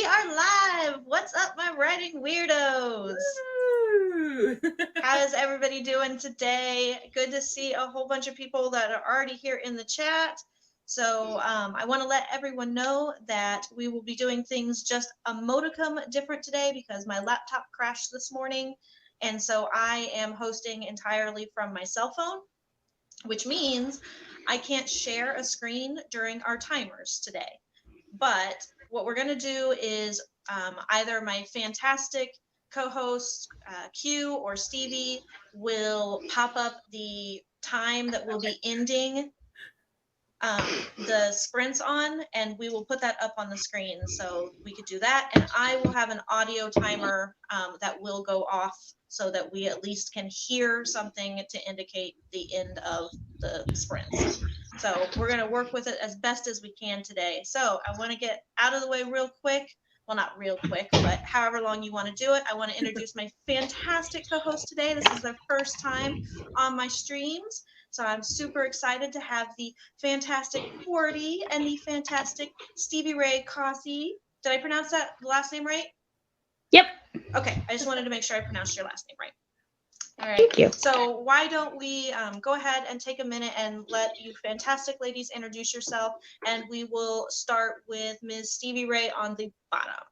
are live. What's up, my writing weirdos? How is everybody doing today? Good to see a whole bunch of people that are already here in the chat. So I want to let everyone know that we will be doing things just a modicum different today because my laptop crashed this morning. And so I am hosting entirely from my cell phone, which means I can't share a screen during our timers today. But what we're going to do is either my fantastic co-host Q or Stevie will pop up the time that we'll be ending the sprints on, and we will put that up on the screen so we could do that. And I will have an audio timer that will go off so that we at least can hear something to indicate the end of the sprints. So we're going to work with it as best as we can today. So I want to get out of the way real quick. Well, not real quick, but however long you want to do it. I want to introduce my fantastic co-host today. This is their first time on my streams. So I'm super excited to have the fantastic Qwerty and the fantastic Stevie Ray Causey. Did I pronounce that last name right? Yep. Okay, I just wanted to make sure I pronounced your last name right. All right. Thank you. So why don't we go ahead and take a minute and let you fantastic ladies introduce yourself, and we will start with Ms. Stevie Ray on the bottom.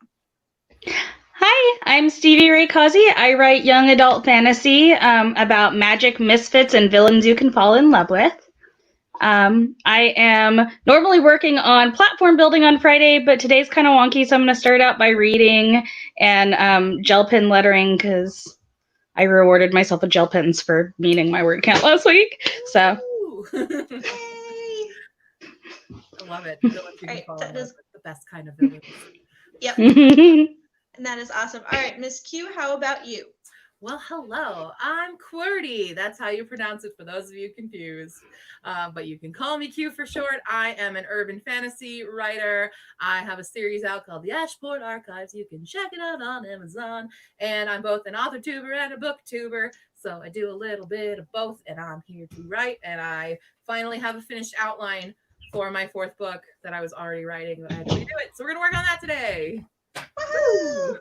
Hi, I'm Stevie Ray Causey. I write young adult fantasy about magic, misfits, and villains you can fall in love with. I am normally working on platform building on Friday, but today's kind of wonky, so I'm going to start out by reading and gel pen lettering because I rewarded myself with gel pens for meeting my word count last week. So, Yay! I love it. Right, that is the best kind of villains. Yep. And that is awesome. All right, Miss Q, how about you? Well, hello. I'm Qwerty. That's how you pronounce it for those of you confused. But you can call me Q for short. I am an urban fantasy writer. I have a series out called The Ashport Archives. You can check it out on Amazon. And I'm both an author tuber and a book tuber. So I do a little bit of both, and I'm here to write. And I finally have a finished outline for my fourth book that I was already writing, but I had to redo it. So we're going to work on that today. Woohoo!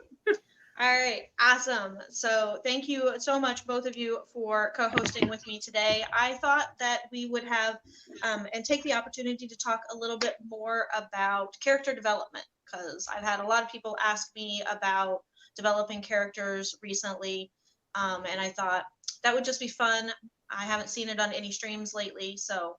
All right, awesome. So thank you so much, both of you, for co-hosting with me today. I thought that we would have and take the opportunity to talk a little bit more about character development, because I've had a lot of people ask me about developing characters recently, and I thought that would just be fun. I haven't seen it on any streams lately, so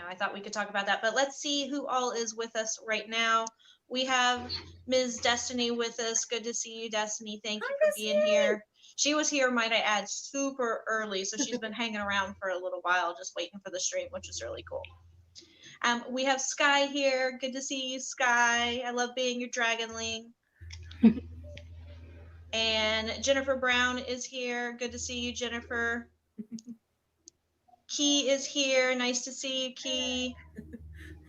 I thought we could talk about that. But let's see who all is with us right now. We have Ms. Destiny with us. Good to see you, Destiny. Thank you for being here. She was here, might I add, super early, so she's been hanging around for a little while, just waiting for the stream, which is really cool. We have Sky here. Good to see you, Sky. I love being your dragonling. And Jennifer Brown is here. Good to see you, Jennifer. Key is here. Nice to see you, Key.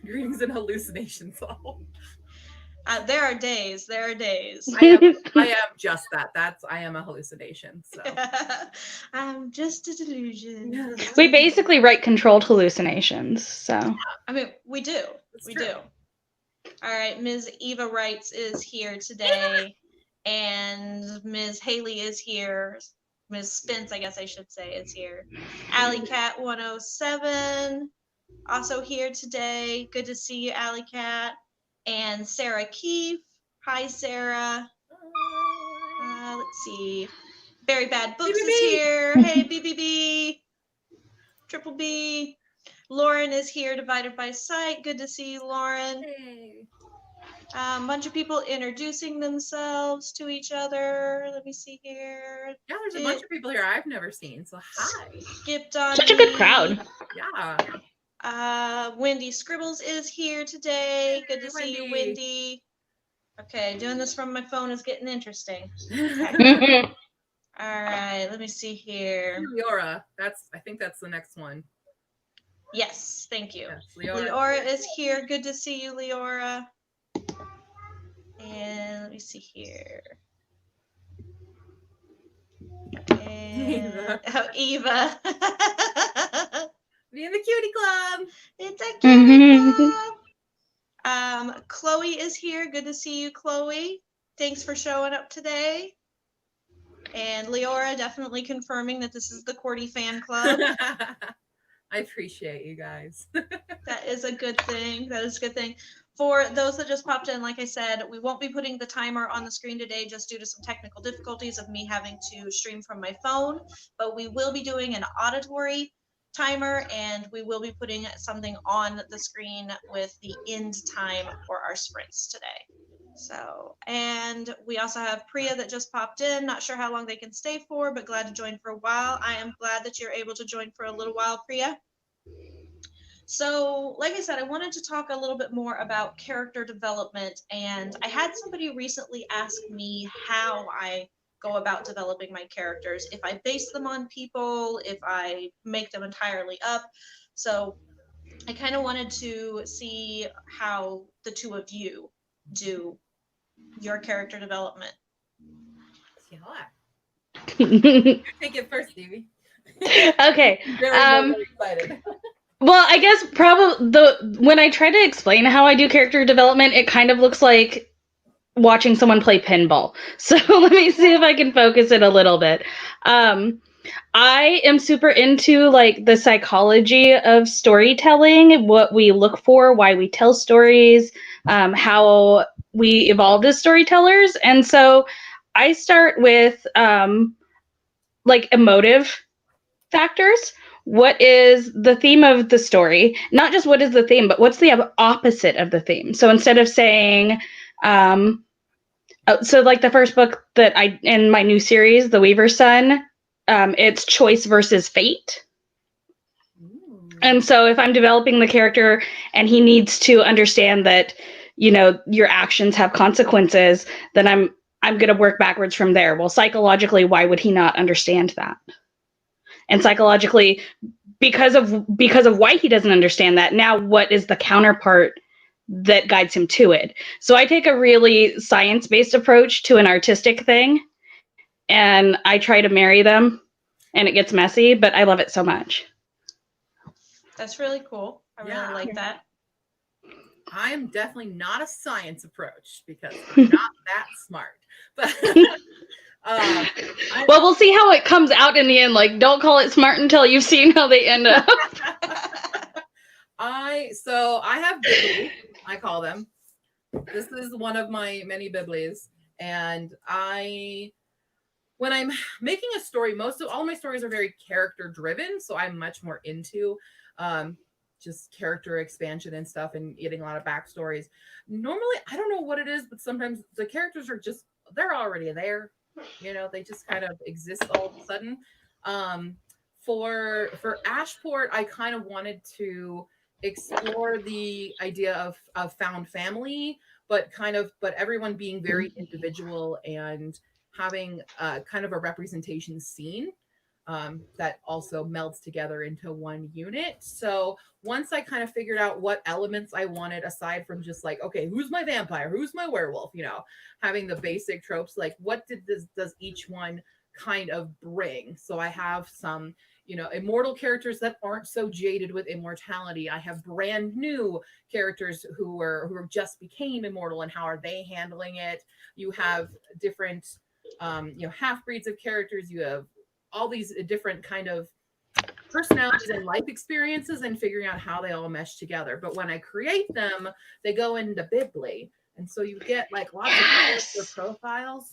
Dreams and hallucinations all. There are days. There are days. I am just that. I am a hallucination. So I'm just a delusion. We basically write controlled hallucinations. So I mean, we do. We do. All right, Ms. Eva Wrights is here today, and Ms. Haley is here. Ms. Spence, I guess I should say, is here. Alley Cat 107 also here today. Good to see you, Alley Cat. And Sarah Keefe. Hi, Sarah. Let's see. Very Bad Books is here. Hey, BBB. Triple B. Lauren is here, Divided by Sight. Good to see you, Lauren. Hey. A bunch of people introducing themselves to each other. Let me see here. Yeah, there's a bunch of people here I've never seen. So hi. Skipped on such a good crowd. Yeah. Wendy Scribbles is here today. Good to see Wendy. you, Wendy. Okay, doing this from my phone is getting interesting. Okay. All right, let me see here. Leora. I think that's the next one. Yes, thank you. Yes, Leora is here. Good to see you, Leora. And let me see here. And, Eva. Be in the cutie club. It's a cutie club. Chloe is here. Good to see you, Chloe. Thanks for showing up today. And Leora definitely confirming that this is the Cordy fan club. I appreciate you guys. That is a good thing. That is a good thing. For those that just popped in, like I said, we won't be putting the timer on the screen today just due to some technical difficulties of me having to stream from my phone, but we will be doing an auditory timer, and we will be putting something on the screen with the end time for our sprints today. So, and we also have Priya that just popped in. Not sure how long they can stay for, but glad to join for a while. I am glad that you're able to join for a little while, Priya. So, like I said, I wanted to talk a little bit more about character development, and I had somebody recently ask me how I go about developing my characters, if I base them on people, if I make them entirely up. So, I kind of wanted to see how the two of you do your character development. Yeah. Take it first, Stevie. Okay. Very excited. Well, I guess probably when I try to explain how I do character development, it kind of looks like watching someone play pinball. So let me see if I can focus it a little bit. I am super into like the psychology of storytelling, what we look for, why we tell stories, how we evolved as storytellers. And so I start with like emotive factors. What is the theme of the story? Not just what is the theme, but what's the opposite of the theme? So instead of saying, so like the first book that in my new series, The Weaver's Son, it's choice versus fate. And so if I'm developing the character and he needs to understand that, you know, your actions have consequences, then I'm going to work backwards from there. Well, psychologically, why would he not understand that? And psychologically, because of why he doesn't understand that, now what is the counterpart that guides him to it? So I take a really science-based approach to an artistic thing, and I try to marry them, and it gets messy, but I love it so much. That's really cool. I really like that. I am definitely not a science approach because I'm not that smart. But well, we'll see how it comes out in the end. Like, don't call it smart until you've seen how they end up. I have Biblies, I call them. This is one of my many Biblies, and when I'm making a story, all my stories are very character driven, so I'm much more into just character expansion and stuff and getting a lot of backstories. Normally, I don't know what it is, but sometimes the characters are they're already there. You know, they just kind of exist all of a sudden. For Ashport, I kind of wanted to explore the idea of found family, but everyone being very individual and having kind of a representation scene that also melds together into one unit. So once I kind of figured out what elements I wanted, aside from just like, okay, who's my vampire? Who's my werewolf? You know, having the basic tropes, like what does each one kind of bring? So I have some, you know, immortal characters that aren't so jaded with immortality. I have brand new characters who just became immortal, and how are they handling it? You have different, you know, half breeds of characters. You have all these different kind of personalities and life experiences, and figuring out how they all mesh together. But when I create them, they go into Bibli. And so you get like lots of character profiles,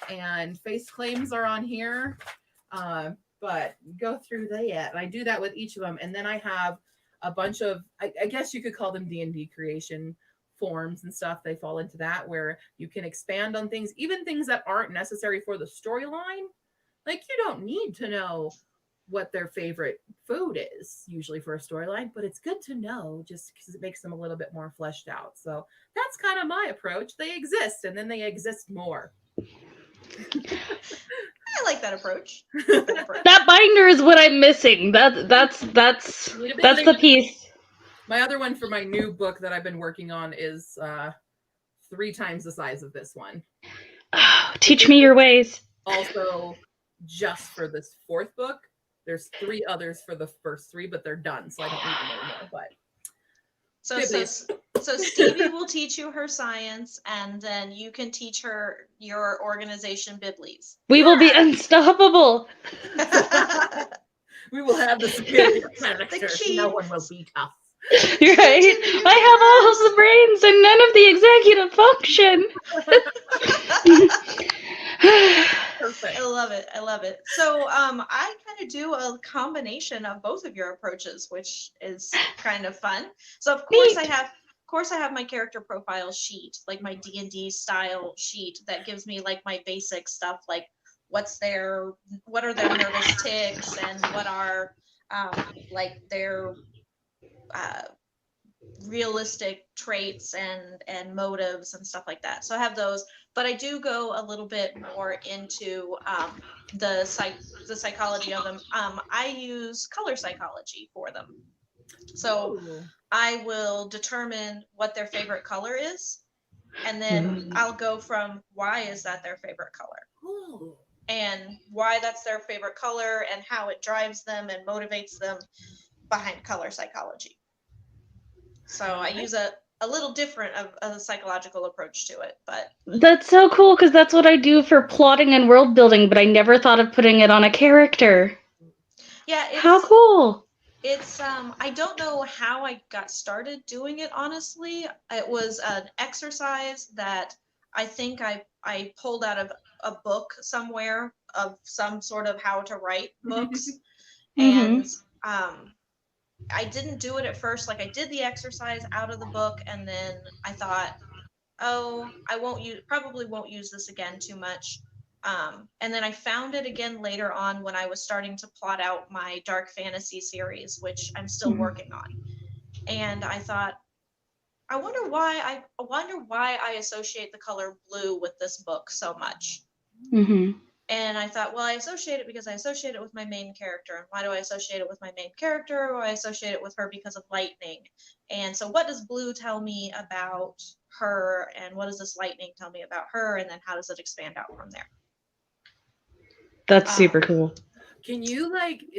and face claims are on here. But go through that. And I do that with each of them. And then I have a bunch of, I guess you could call them D&D creation forms and stuff. They fall into that, where you can expand on things, even things that aren't necessary for the storyline. Like, you don't need to know what their favorite food is usually for a storyline, but it's good to know just because it makes them a little bit more fleshed out. So that's kind of my approach. They exist, and then they exist more. I like that approach. That binder is what I'm missing. That's the piece. My other one for my new book that I've been working on is 3 times the size of this one. Oh, teach me your ways. Also, just for this 4th book, there's 3 others for the first 3, but they're done, so I don't need them anymore. So Bibblies. Stevie will teach you her science, and then you can teach her your organization Bibblies. We will be Yeah. unstoppable. We will have the superior character. key. No one will beat us. You're right. I have all of the brains and none of the executive function. Perfect. I love it. I love it. So I kind of do a combination of both of your approaches, which is kind of fun. So of course Neat. I have my character profile sheet, like my D&D style sheet that gives me like my basic stuff, like what are their nervous tics, and what are like their realistic traits and motives and stuff like that. So I have those, but I do go a little bit more into the psychology of them. I use color psychology for them. So Ooh. I will determine what their favorite color is, and then I'll go from why is that their favorite color, Ooh. and why that's their favorite color, and how it drives them and motivates them behind color psychology. So I use a little different of a psychological approach to it, but That's so cool because that's what I do for plotting and world building, but I never thought of putting it on a character. yeah, How cool. It's I don't know how I got started doing it, honestly. It was an exercise that I think I pulled out of a book somewhere, of some sort of how to write books. And I didn't do it at first. Like, I did the exercise out of the book, and then I thought, oh, probably won't use this again too much. And then I found it again later on when I was starting to plot out my dark fantasy series, which I'm still working on. And I thought, I wonder why I associate the color blue with this book so much. And I thought, well, I associate it because I associate it with my main character. And why do I associate it with my main character? Well, I associate it with her because of lightning. And so what does blue tell me about her? And what does this lightning tell me about her? And then how does it expand out from there? That's super cool. Can you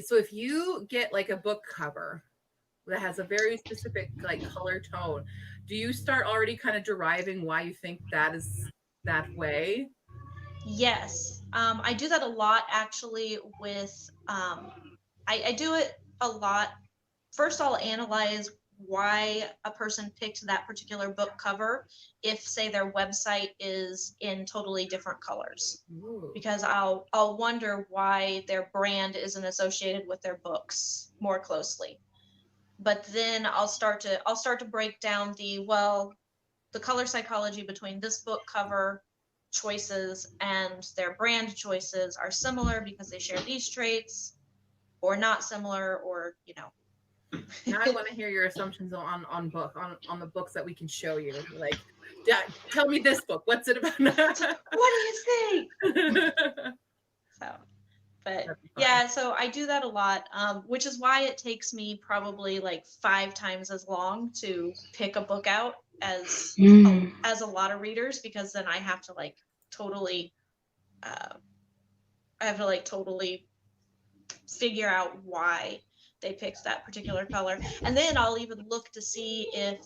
so if you get like a book cover that has a very specific like color tone, do you start already kind of deriving why you think that is that way? Yes. I do that a lot actually with, I do it a lot. First, I'll analyze why a person picked that particular book cover if, say, their website is in totally different colors. Ooh. Because I'll wonder why their brand isn't associated with their books more closely. But then I'll start to break down the color psychology between this book cover choices and their brand choices are similar because they share these traits, or not similar, or Now I want to hear your assumptions on the books that we can show you. Like, tell me this book. What's it about? What do you think? So, but yeah, so I do that a lot, which is why it takes me probably like 5 times as long to pick a book out as a lot of readers, because then I have to like totally figure out why they picked that particular color. And then I'll even look to see if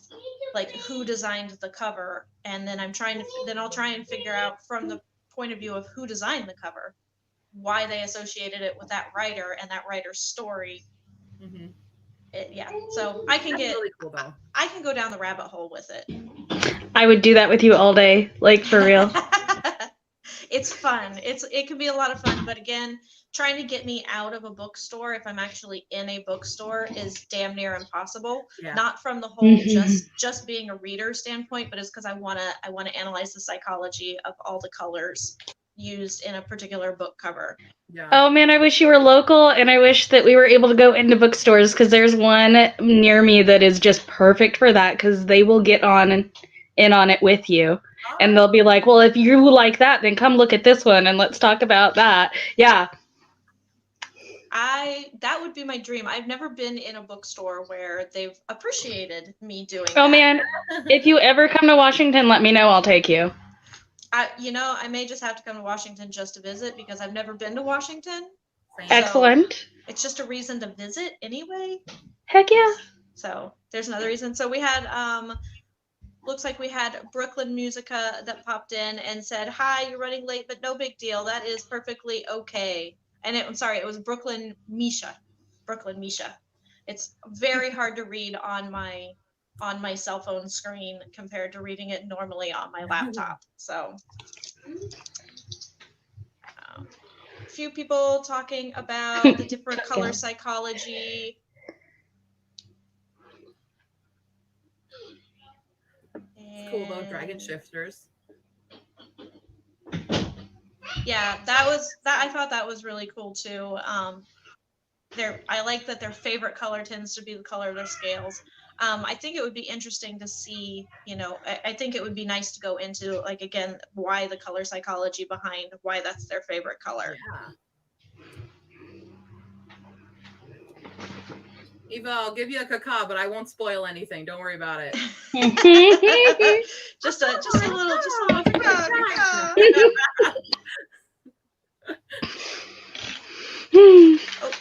like who designed the cover, and then I'll try and figure out from the point of view of who designed the cover why they associated it with that writer and that writer's story. So I can get really cool, though. I can go down the rabbit hole with it. I would do that with you all day, like for real. It's fun. It can be a lot of fun, but again, trying to get me out of a bookstore if I'm actually in a bookstore is damn near impossible. Yeah. Not from the whole just being a reader standpoint, but it's because I want to analyze the psychology of all the colors used in a particular book cover. Yeah. Oh man, I wish you were local, and I wish that we were able to go into bookstores, because there's one near me that is just perfect for that, because they will get in on it with you. And they'll be like, well, if you like that, then come look at this one and let's talk about that. Yeah. That would be my dream. I've never been in a bookstore where they've appreciated me doing that. Oh man, if you ever come to Washington, let me know. I'll take you. I may just have to come to Washington just to visit, because I've never been to Washington. Excellent. So it's just a reason to visit anyway. Heck yeah. So there's another reason. So we had looks like we had Brooklyn Musica that popped in and said, "Hi, you're running late, but no big deal. That is perfectly okay." And I'm sorry, it was Brooklyn Misha. Brooklyn Misha. It's very hard to read on my cell phone screen compared to reading it normally on my laptop. So a few people talking about the different color psychology. It's cool though, dragon shifters. Yeah, I thought that was really cool too. I like that their favorite color tends to be the color of their scales. I think it would be interesting to see, I think it would be nice to go into, like, again, why the color psychology behind why that's their favorite color. Yeah. Eva, I'll give you a caca, but I won't spoil anything. Don't worry about it. just a little caca. Oh,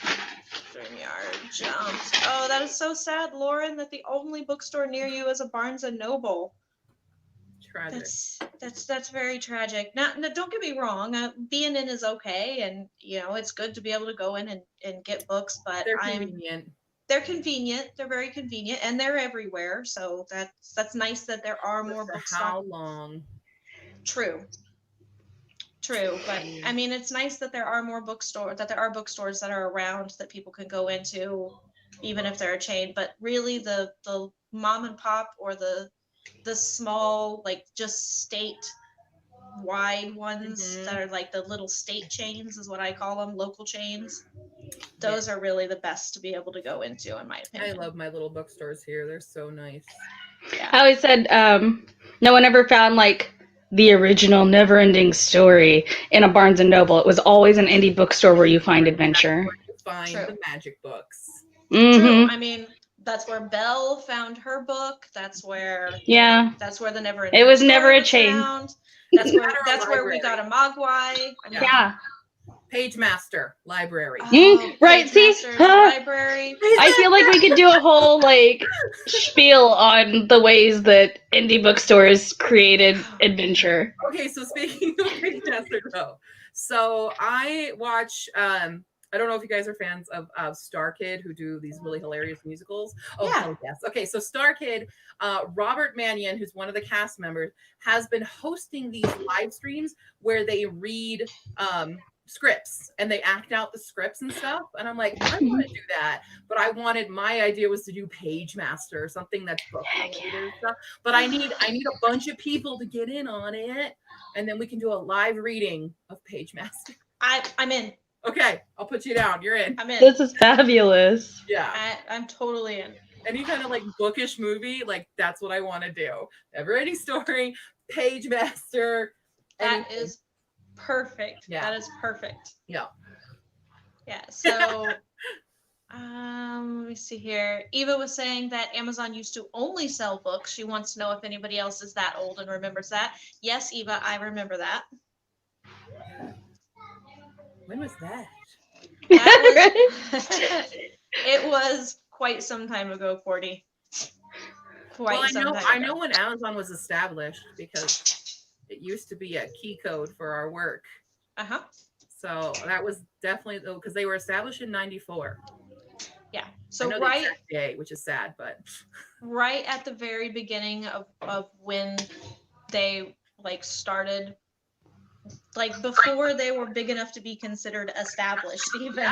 StreamYard jumped. Oh, that is so sad, Lauren, that the only bookstore near you is a Barnes and Noble. Tragic. That's very tragic. Now, don't get me wrong. Being in is okay, and it's good to be able to go in and get books. But they're convenient. They're convenient. They're very convenient, and they're everywhere. So that's nice that there are more books. How long? True. But I mean, it's nice that there are more bookstores. That there are bookstores that are around that people can go into, even if they're a chain. But really, the mom and pop or the small, like, just state wide ones that are like the little state chains is what I call them, local chains. Those are really the best to be able to go into, in my opinion. I love my little bookstores here. They're so nice. Yeah. I always said no one ever found like the original never-ending story in a Barnes and Noble. It was always an indie bookstore where you find adventure. Where you find the magic books. Mm-hmm. True. I mean, that's where Belle found her book. That's where that's where the never-ending It was story never a was chain. found. That's where we got a Mogwai. Yeah. Page Master Library. Right. See, library. I feel like we could do a whole like spiel on the ways that indie bookstores created adventure. Okay, so speaking of Page Master, though, so I watch. I don't know if you guys are fans of Star Kid, who do these really hilarious musicals. Oh, yeah. Yes. Okay, so Star Kid, Robert Mannion, who's one of the cast members, has been hosting these live streams where they read scripts and they act out the scripts and stuff. And I'm like, I want to do that, but my idea was to do Page Master, something that's book related and stuff. But I need a bunch of people to get in on it, and then we can do a live reading of Page Master. I'm in. Okay, I'll put you down. You're in. I'm in. This is fabulous. Yeah. I'm totally in. Any kind of like bookish movie, like that's what I want to do. Never-ending story, Page Master. That is perfect. Yeah. That is perfect. Yeah. Yeah. So let me see here. Eva was saying that Amazon used to only sell books. She wants to know if anybody else is that old and remembers that. Yes, Eva, I remember that. When was that? It was quite some time ago, Cordy. I know when Amazon was established, because it used to be a key code for our work. Uh-huh. So that was definitely, because they were established in 94. Yeah. So I know the exact day, which is sad, but right at the very beginning of when they like started, like before they were big enough to be considered established, even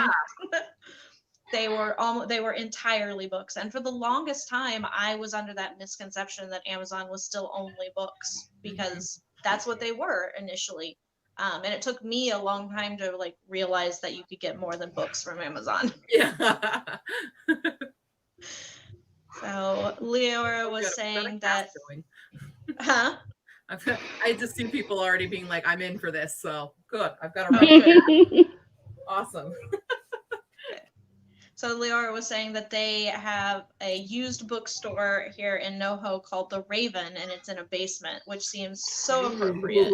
they were entirely books. And for the longest time, I was under that misconception that Amazon was still only books, because that's what they were initially. And it took me a long time to like realize that you could get more than books from Amazon. Yeah. So Leora was saying that. Huh? I just see people already being like, I'm in for this. So good. I've got a run. Awesome. So Leora was saying that they have a used bookstore here in NoHo called the Raven, and it's in a basement, which seems so appropriate.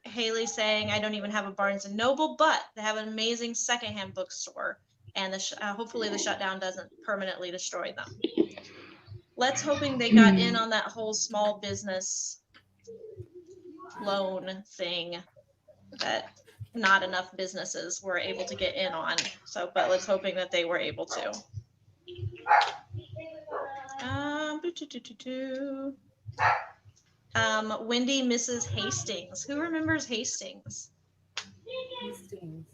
Haley saying, I don't even have a Barnes and Noble, but they have an amazing secondhand bookstore. and hopefully the shutdown doesn't permanently destroy them. Let's hoping they got in on that whole small business loan thing that not enough businesses were able to get in on. So, but let's hoping that they were able to. Wendy misses Hastings. Who remembers Hastings? Hastings.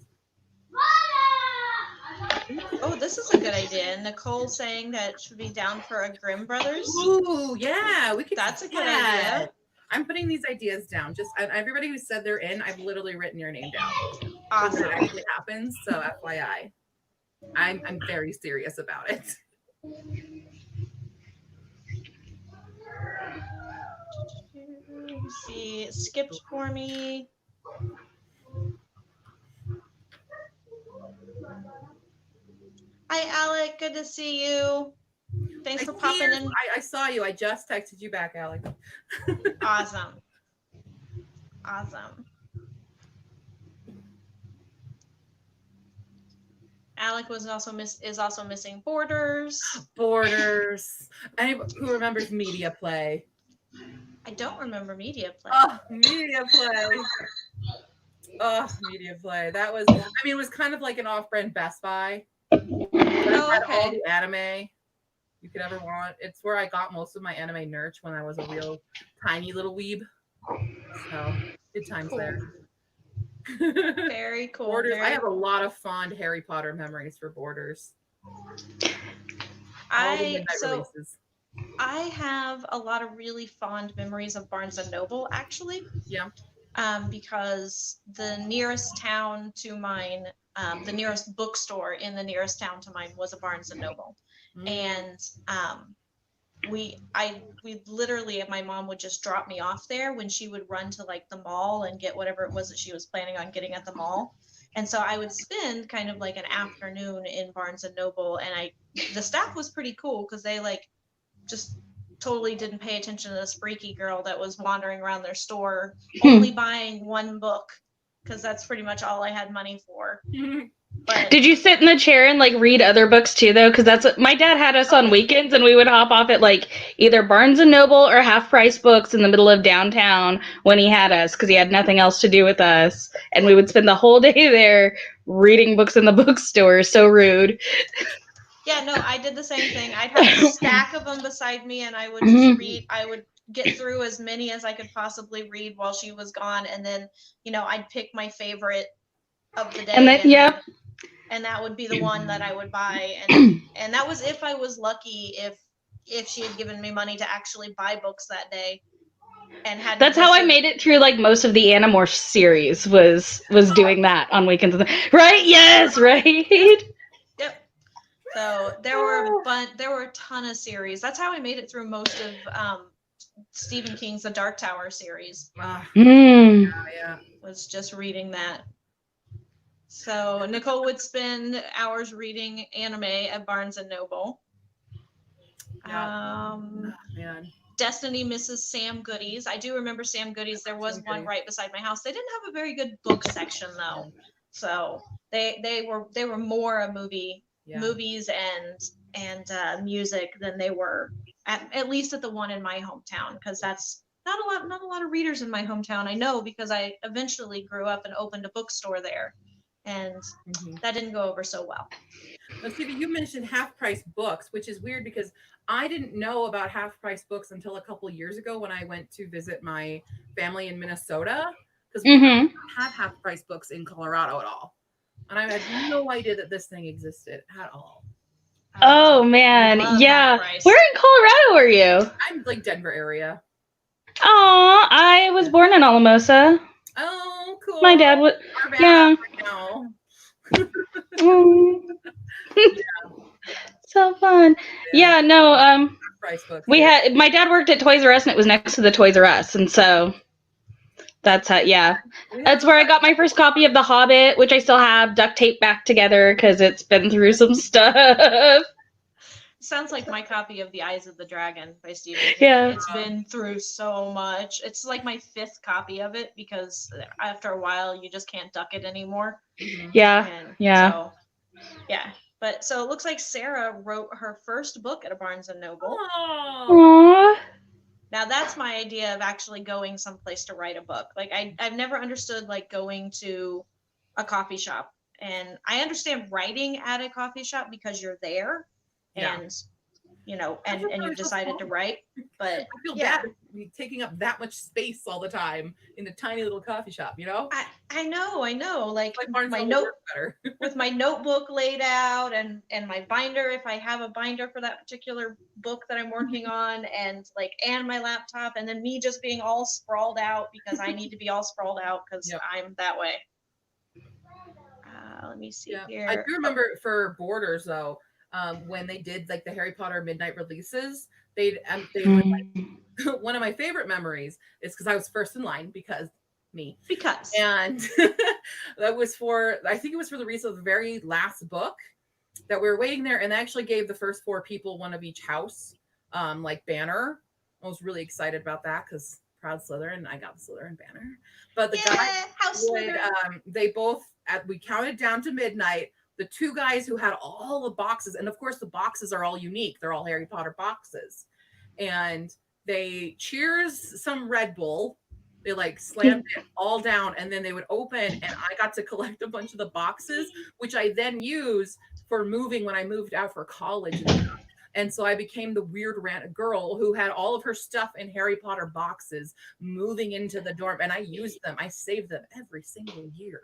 Oh, this is a good idea. Nicole saying that should be down for a Grimm Brothers. Ooh, yeah, we could. That's a good idea. I'm putting these ideas down. Just everybody who said they're in, I've literally written your name down. Awesome. So that it actually happens. So FYI, I'm very serious about it. Let's see, it skipped for me. Hi, Alec. Good to see you. Thanks for popping in. I saw you. I just texted you back, Alec. Awesome. Awesome. Alec was also is also missing Borders. Borders. Anybody who remembers Media Play? I don't remember Media Play. Oh, Media Play. Oh, Media Play. That was, I mean, it was kind of like an off-brand Best Buy. Oh, had okay. all the anime you could ever want. It's where I got most of my anime nerch when I was a real tiny little weeb. So, good times there. Very cool. Borders. I have a lot of fond Harry Potter memories for Borders. Releases. I have a lot of really fond memories of Barnes and Noble, actually. Yeah. Because the nearest town to mine, the nearest bookstore in the nearest town to mine was a Barnes and Noble, and we literally, my mom would just drop me off there when she would run to like the mall and get whatever it was that she was planning on getting at the mall. And so I would spend kind of like an afternoon in Barnes and Noble, and the staff was pretty cool because they like just totally didn't pay attention to this freaky girl that was wandering around their store only buying one book, because that's pretty much all I had money for. But did you sit in the chair and like read other books too, though? Because that's what my dad had us on weekends, and we would hop off at like either Barnes and Noble or Half Price Books in the middle of downtown when he had us, because he had nothing else to do with us, and we would spend the whole day there reading books in the bookstore. So rude. yeah, no, I did the same thing. I'd have a stack of them beside me, and I would just read. I would get through as many as I could possibly read while she was gone, and then I'd pick my favorite of the day, And then and that would be the one that I would buy, and that was if I was lucky, if she had given me money to actually buy books that day, and had. That's how I made it through like most of the Animorphs series was doing that on weekends, right? Yes, right. Yep. So there were a ton of series. That's how I made it through most of Stephen King's The Dark Tower series. Yeah. Was just reading that. So Nicole would spend hours reading anime at Barnes and Noble. Yeah. Man. Destiny misses Sam Goodies. I do remember Sam Goodies. There was one right beside my house. They didn't have a very good book section though. So they were more a movies and music than they were at least at the one in my hometown, because that's not a lot of readers in my hometown. I know, because I eventually grew up and opened a bookstore there, and that didn't go over so well. Now, Stevie, you mentioned Half Price Books, which is weird because I didn't know about Half Price Books until a couple of years ago when I went to visit my family in Minnesota, because we don't have Half Price Books in Colorado at all. And I had no idea that this thing existed at all. Oh man, yeah. Where in Colorado are you? I'm like Denver area. Oh, I was born in Alamosa. Oh, cool. My dad would. Yeah. So fun. Yeah. No. We had my dad worked at Toys R Us, and it was next to the Toys R Us, and so that's how. Yeah. That's where I got my first copy of The Hobbit, which I still have duct taped back together because it's been through some stuff. Sounds like my copy of The Eyes of the Dragon by Stephen King. Yeah. It's been through so much. It's like my 5th copy of it, because after a while you just can't duck it anymore. Yeah. So, yeah. But so it looks like Sarah wrote her first book at a Barnes and Noble. Oh, Aww. Now that's my idea of actually going someplace to write a book. Like I've never understood like going to a coffee shop, and I understand writing at a coffee shop because you're there, Yeah. and you know, I and feel you've so decided to small. write. But I feel yeah, bad taking up that much space all the time in a tiny little coffee shop, you know? I know. Like Like Barnes my and Noble note works better. with my notebook laid out and my binder if I have a binder for that particular book that I'm working on, and my laptop, and then me just being all sprawled out because I need to be all sprawled out because Yep. I'm that way. Let me see Yeah. here. I do remember for Borders though, when they did like the Harry Potter midnight releases, they would one of my favorite memories is because I was first in line because me. Because And that was I think it was for the release of the very last book that we were waiting there, and they actually gave the first 4 people one of each house, like banner. I was really excited about that because proud Slytherin, I got the Slytherin banner. But the guy House would, Slytherin. they both we counted down to midnight. The 2 guys who had all the boxes, and of course the boxes are all unique. They're all Harry Potter boxes, and they cheers some Red Bull. They like slammed it all down, and then they would open, and I got to collect a bunch of the boxes, which I then use for moving when I moved out for college. And so I became the weird girl who had all of her stuff in Harry Potter boxes moving into the dorm, and I used them. I saved them every single year.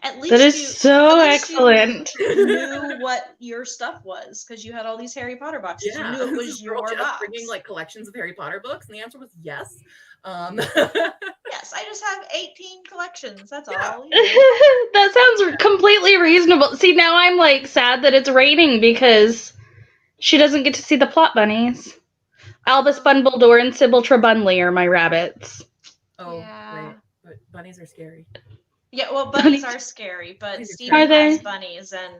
At least That is so excellent. You knew what your stuff was because you had all these Harry Potter boxes. Yeah. You knew it was your box. Bringing like collections of Harry Potter books, and the answer was yes. Yes, I just have 18 collections. That's all. That sounds completely reasonable. See, now I'm like sad that it's raining because she doesn't get to see the plot bunnies. Albus Dumbledore and Sybil Trebunley are my rabbits. Oh, Yeah. right. But bunnies are scary. Yeah, well, bunnies are scary, but Bunnies are Stephen Are they? has bunnies, and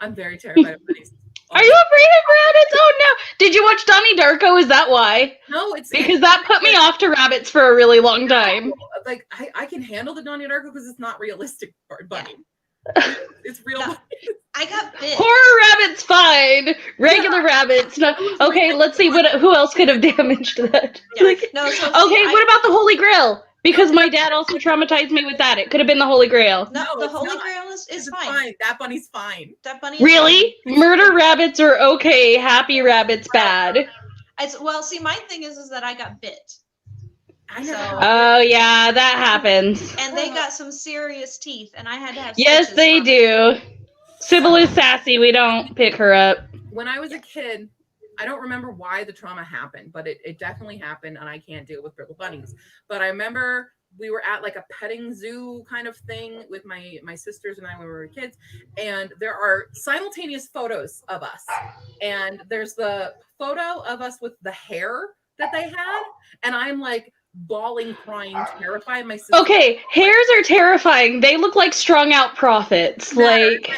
I'm very terrified of bunnies. Are you afraid of rabbits? Oh no! Did you watch Donnie Darko? Is that why? No, it's Because that put me off to rabbits for a really long time. like I can handle the Donnie Darko because it's not realistic bunny. It's real. No. I got bit. Horror rabbits, fine. Regular rabbits, no. Okay, let's see who else could have damaged that. Yeah. Like, No, so okay, what about the Holy Grail? Because my dad also traumatized me with that. It could have been the Holy Grail. No, the it's Holy not. Grail is It's fine. That bunny's fine. That bunny is Really? fine. Murder rabbits are okay. Happy rabbits bad. Well, see, my thing is that I got bit. I know. So- Oh yeah, that happens. And they got some serious teeth, and I had to have Yes, stitches they from it. do. Sybil is sassy. We don't pick her up. When I was a kid, I don't remember why the trauma happened, but it definitely happened, and I can't deal with brittle bunnies. But I remember we were at like a petting zoo kind of thing with my sisters and I when we were kids, and there are simultaneous photos of us. And there's the photo of us with the hair that they had, and I'm like bawling, crying, terrified. My sister. Okay, hares are terrifying. They look like strung out prophets. Like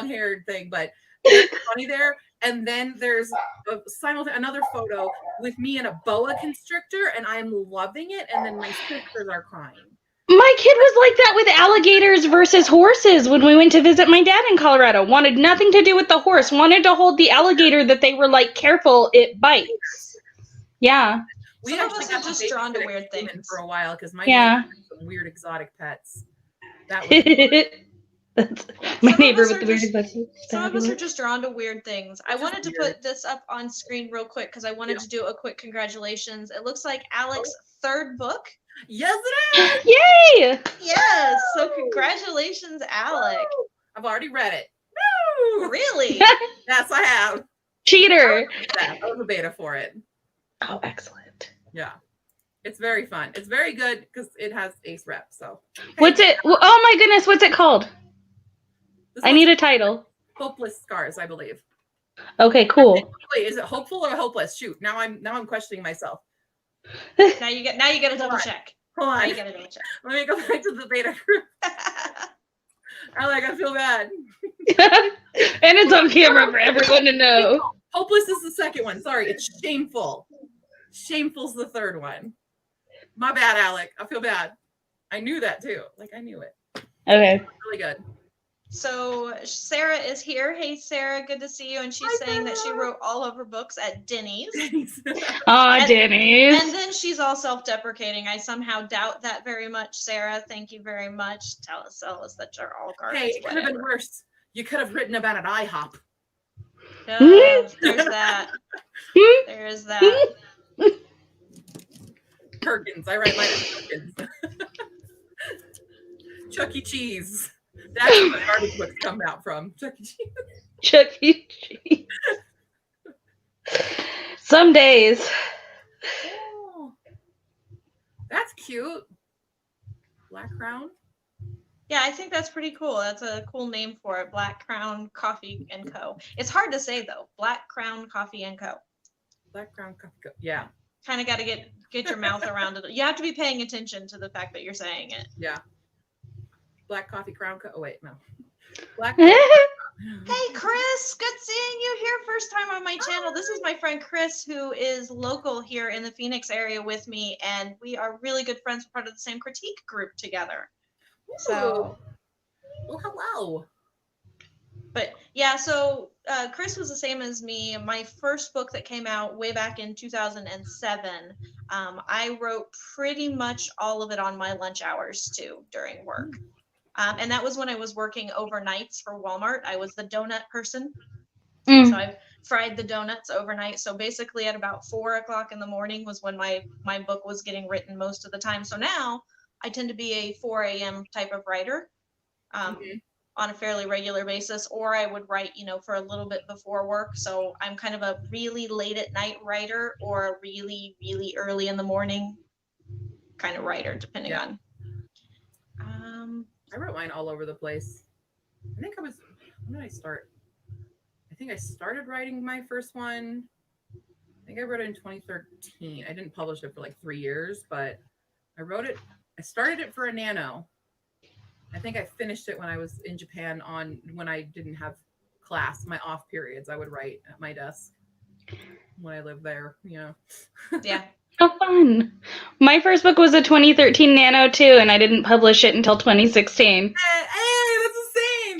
long-haired thing, but there's funny there. And then there's another photo with me in a boa constrictor, and I'm loving it. And then my sisters are crying. my kid was like that with alligators versus horses when we went to visit my dad in Colorado. Wanted nothing to do with the horse. Wanted to hold the alligator that they were like, careful, it bites. Yeah. We Some of actually us are got just to drawn to babysit a weird human things. for a while because my Yeah. neighbor had some weird exotic pets. That was That's my Some of neighbor us with are the weird just- buses. Some of us are just drawn to weird things. I It's just wanted to weird. put this up on screen real quick because I wanted to do a quick congratulations. It looks like Alex's third book. yes, it is. Yay! Yes, so congratulations, Alec. I've already read it. Woo! Really? Yes, I have. Cheater. I was a beta for it. Oh, excellent. Yeah. It's very fun. It's very good because it has ace rep. So What's it? Oh my goodness, what's it called? This I one's need a title. Hopeless Scars, I believe. Okay, cool. Wait, is it hopeful or hopeless? Shoot, now I'm questioning myself. Now you get a double Hold on. check. Hold Now on. you get a double check. Let me go back to the beta group. I feel bad. And it's on camera for everyone to know. Hopeless is the second one. Sorry, it's Shameful. Shameful's the third one. My bad, Alec. I feel bad. I knew that too. Like I knew it. Okay. Really good. So Sarah is here. Hey, Sarah, good to see you. And she's saying that she wrote all of her books at Denny's. Oh, And Denny's. then she's all self-deprecating. I somehow doubt that very much, Sarah. Thank you very much. Tell us that you're all garbage. Hey, it could have been worse. You could have written about an IHOP. There's that. There's that. Perkins. I write mine at Perkins. Chuck E. Cheese. That's where the garbage books come out from. Chuck E. Cheese. Chuck E. Cheese. Some days. Oh, that's cute. Black Crown. Yeah, I think that's pretty cool. That's a cool name for it. Black Crown Coffee and Co. It's hard to say though. Black Crown Coffee and Co. Black Crown Coffee Co. Yeah. Kind of got to get your mouth around it. You have to be paying attention to the fact that you're saying it. Yeah. Black Coffee Crown Co. Oh wait, no. Black. Hey Chris, good seeing you here. First time on my channel. This is my friend Chris, who is local here in the Phoenix area with me, and we are really good friends. We're part of the same critique group together. So, well, hello. But yeah, so Chris was the same as me. My first book that came out way back in 2007, I wrote pretty much all of it on my lunch hours too during work. And that was when I was working overnights for Walmart. I was the donut person. So I fried the donuts overnight. So basically at about 4 o'clock in the morning was when my book was getting written most of the time. So now I tend to be a 4 a.m. type of writer on a fairly regular basis, or I would write, for a little bit before work. So I'm kind of a really late at night writer or a really, really early in the morning kind of writer, depending on. I wrote mine all over the place. When did I start? I think I started writing my first one. I think I wrote it in 2013. I didn't publish it for like 3 years, but I wrote it. I started it for a nano. I think I finished it when I was in Japan when I didn't have class, my off periods. I would write at my desk when I lived there, Yeah. How fun. My first book was a 2013 Nano too, and I didn't publish it until 2016. Hey, that's the same.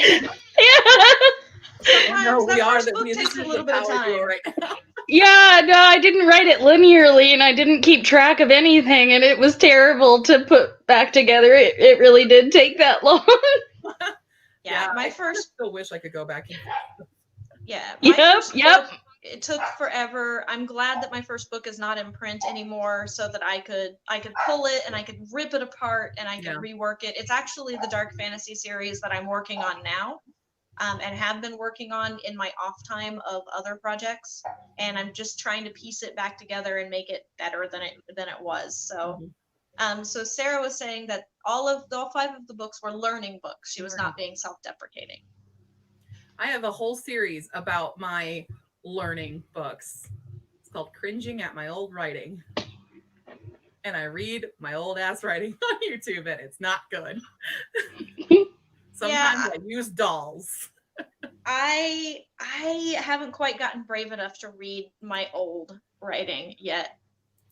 Sometimes no, that we are first book takes a little bit of time. Right now. Yeah, no, I didn't write it linearly, and I didn't keep track of anything, and it was terrible to put back together. It really did take that long. Yeah, my I first. still wish I could go back. Yeah. First Yep. Book, it took forever. I'm glad that my first book is not in print anymore, so that I could pull it and I could rip it apart and I could rework it. It's actually the dark fantasy series that I'm working on now. And have been working on in my off time of other projects, and I'm just trying to piece it back together and make it better than it was. So, so Sarah was saying that all 5 of the books were learning books. She was not being self-deprecating. I have a whole series about my learning books. It's called Cringing at My Old Writing. And I read my old ass writing on YouTube, and it's not good. Sometimes I use dolls. I haven't quite gotten brave enough to read my old writing yet.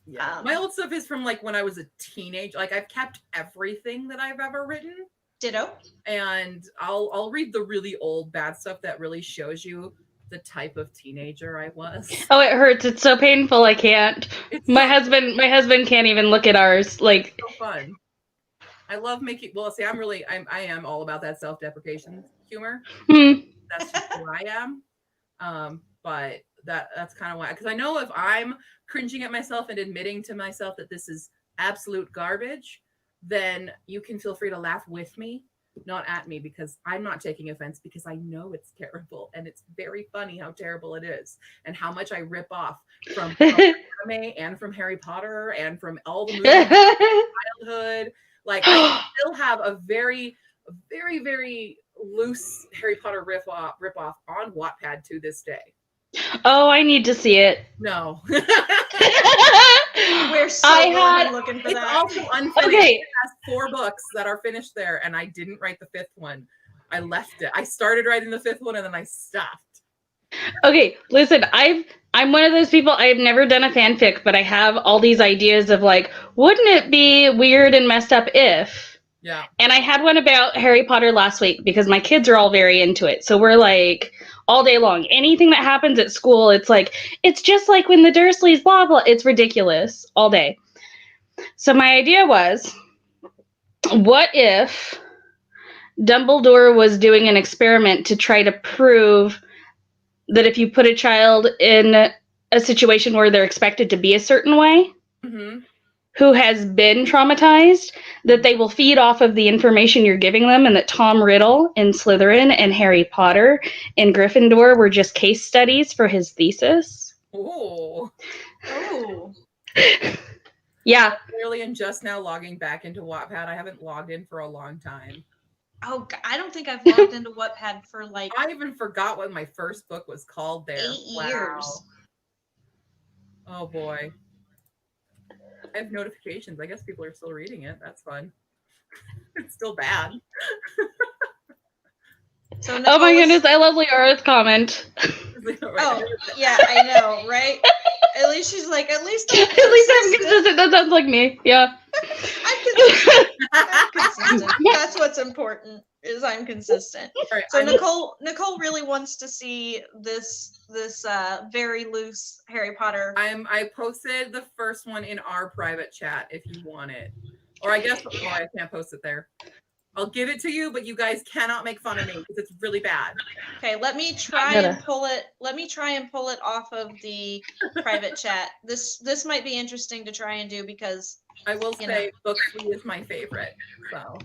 Yeah. My old stuff is from like when I was a teenager. Like I've kept everything that I've ever written. Ditto. And I'll read the really old bad stuff that really shows you the type of teenager I was. Oh, it hurts. It's so painful. I can't. My husband can't even look at ours. Like, so fun. I love making. Well, see, I am all about that self-deprecation humor. That's just who I am. But that's kind of why, because I know if I'm cringing at myself and admitting to myself that this is absolute garbage, then you can feel free to laugh with me, not at me, because I'm not taking offense, because I know it's terrible, and it's very funny how terrible it is and how much I rip off from anime and from Harry Potter and from all the movies from childhood. Like I still have a very, very, very loose Harry Potter rip off on Wattpad to this day. Oh, I need to see it. No. We're so looking for it's that. also unfinished. Okay. It has 4 books that are finished there, and I didn't write the 5th one. I left it. I started writing the 5th one, and then I stopped. Okay, listen, I'm one of those people. I've never done a fanfic, but I have all these ideas of like, wouldn't it be weird and messed up if? Yeah. And I had one about Harry Potter last week because my kids are all very into it. So we're like all day long. Anything that happens at school, it's like, it's just like when the Dursleys, blah, blah. It's ridiculous all day. So my idea was, what if Dumbledore was doing an experiment to try to prove that if you put a child in a situation where they're expected to be a certain way, Mm-hmm. who has been traumatized, that they will feed off of the information you're giving them, and that Tom Riddle in Slytherin and Harry Potter in Gryffindor were just case studies for his thesis. Oh. Oh. Yeah. I clearly am just now logging back into Wattpad. I haven't logged in for a long time. Oh, I don't think I've logged into Wattpad for like I even forgot what my first book was called there. 8 years. Oh boy. I have notifications. I guess people are still reading it. That's fun. It's still bad. So Oh my Nicole is- goodness, I love Liara's comment. Oh, yeah, I know, right? At least she's like, at least I'm At least I'm consistent. consistent. That sounds like me. Yeah. I'm consistent. I'm consistent. That's what's important, is I'm consistent. Right, So Nicole really wants to see this very loose Harry Potter. I posted the first one in our private chat if you want it. Or I guess I can't post it there. I'll give it to you, but you guys cannot make fun of me because it's really bad. Okay, let me try and pull it. Let me try and pull it off of the private chat. This might be interesting to try and do because I will say book 3 is my favorite. So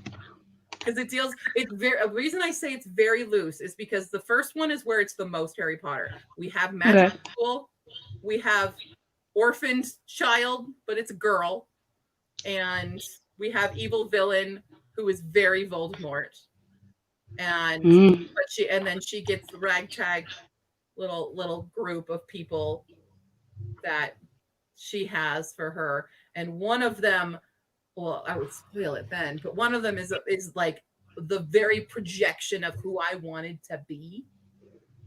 because a reason I say it's very loose is because the first one is where it's the most Harry Potter. We have magic school, we have orphaned child, but it's a girl, and we have evil villain who is very Voldemort, and then she gets the ragtag little group of people that she has for her, and one of them, well, I would spoil it then, but one of them is like the very projection of who I wanted to be,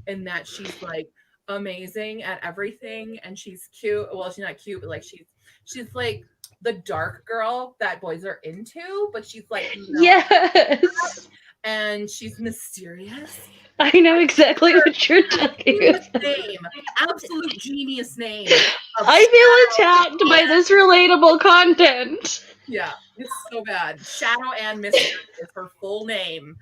and that she's like amazing at everything, and she's cute. Well, she's not cute, but like she's like the dark girl that boys are into, but she's like yes, and she's mysterious. I know exactly what you're talking about. Name, absolute genius name. I feel attacked by this relatable content. Yeah, it's so bad. Shadow and Mystery is her full name.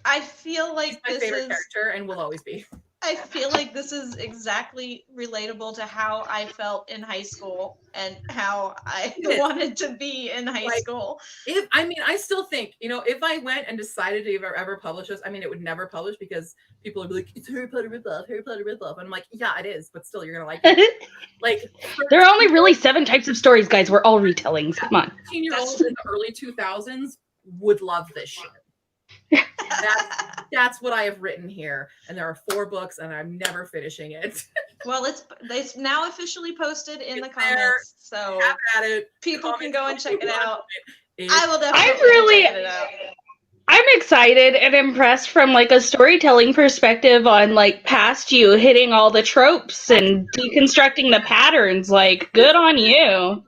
I feel like She's my favorite character and will always be. I feel like this is exactly relatable to how I felt in high school and how I wanted to be in high school. I still think, if I went and decided to ever publish this, it would never publish because people would be like, it's Harry Potter ripoff, Harry Potter ripoff. And I'm like, yeah, it is, but still, you're gonna like it. Like, there are only really 7 types of stories, guys. We're all retellings. Come on. 15-year-olds in the early 2000s would love this shit. That's what I have written here, and there are 4 books, and I'm never finishing it. Well, it's now officially posted in the comments, so have at it. People can go and check it out. I will definitely check it out. I'm excited and impressed from like a storytelling perspective on like past you hitting all the tropes and deconstructing the patterns. Like, good on you.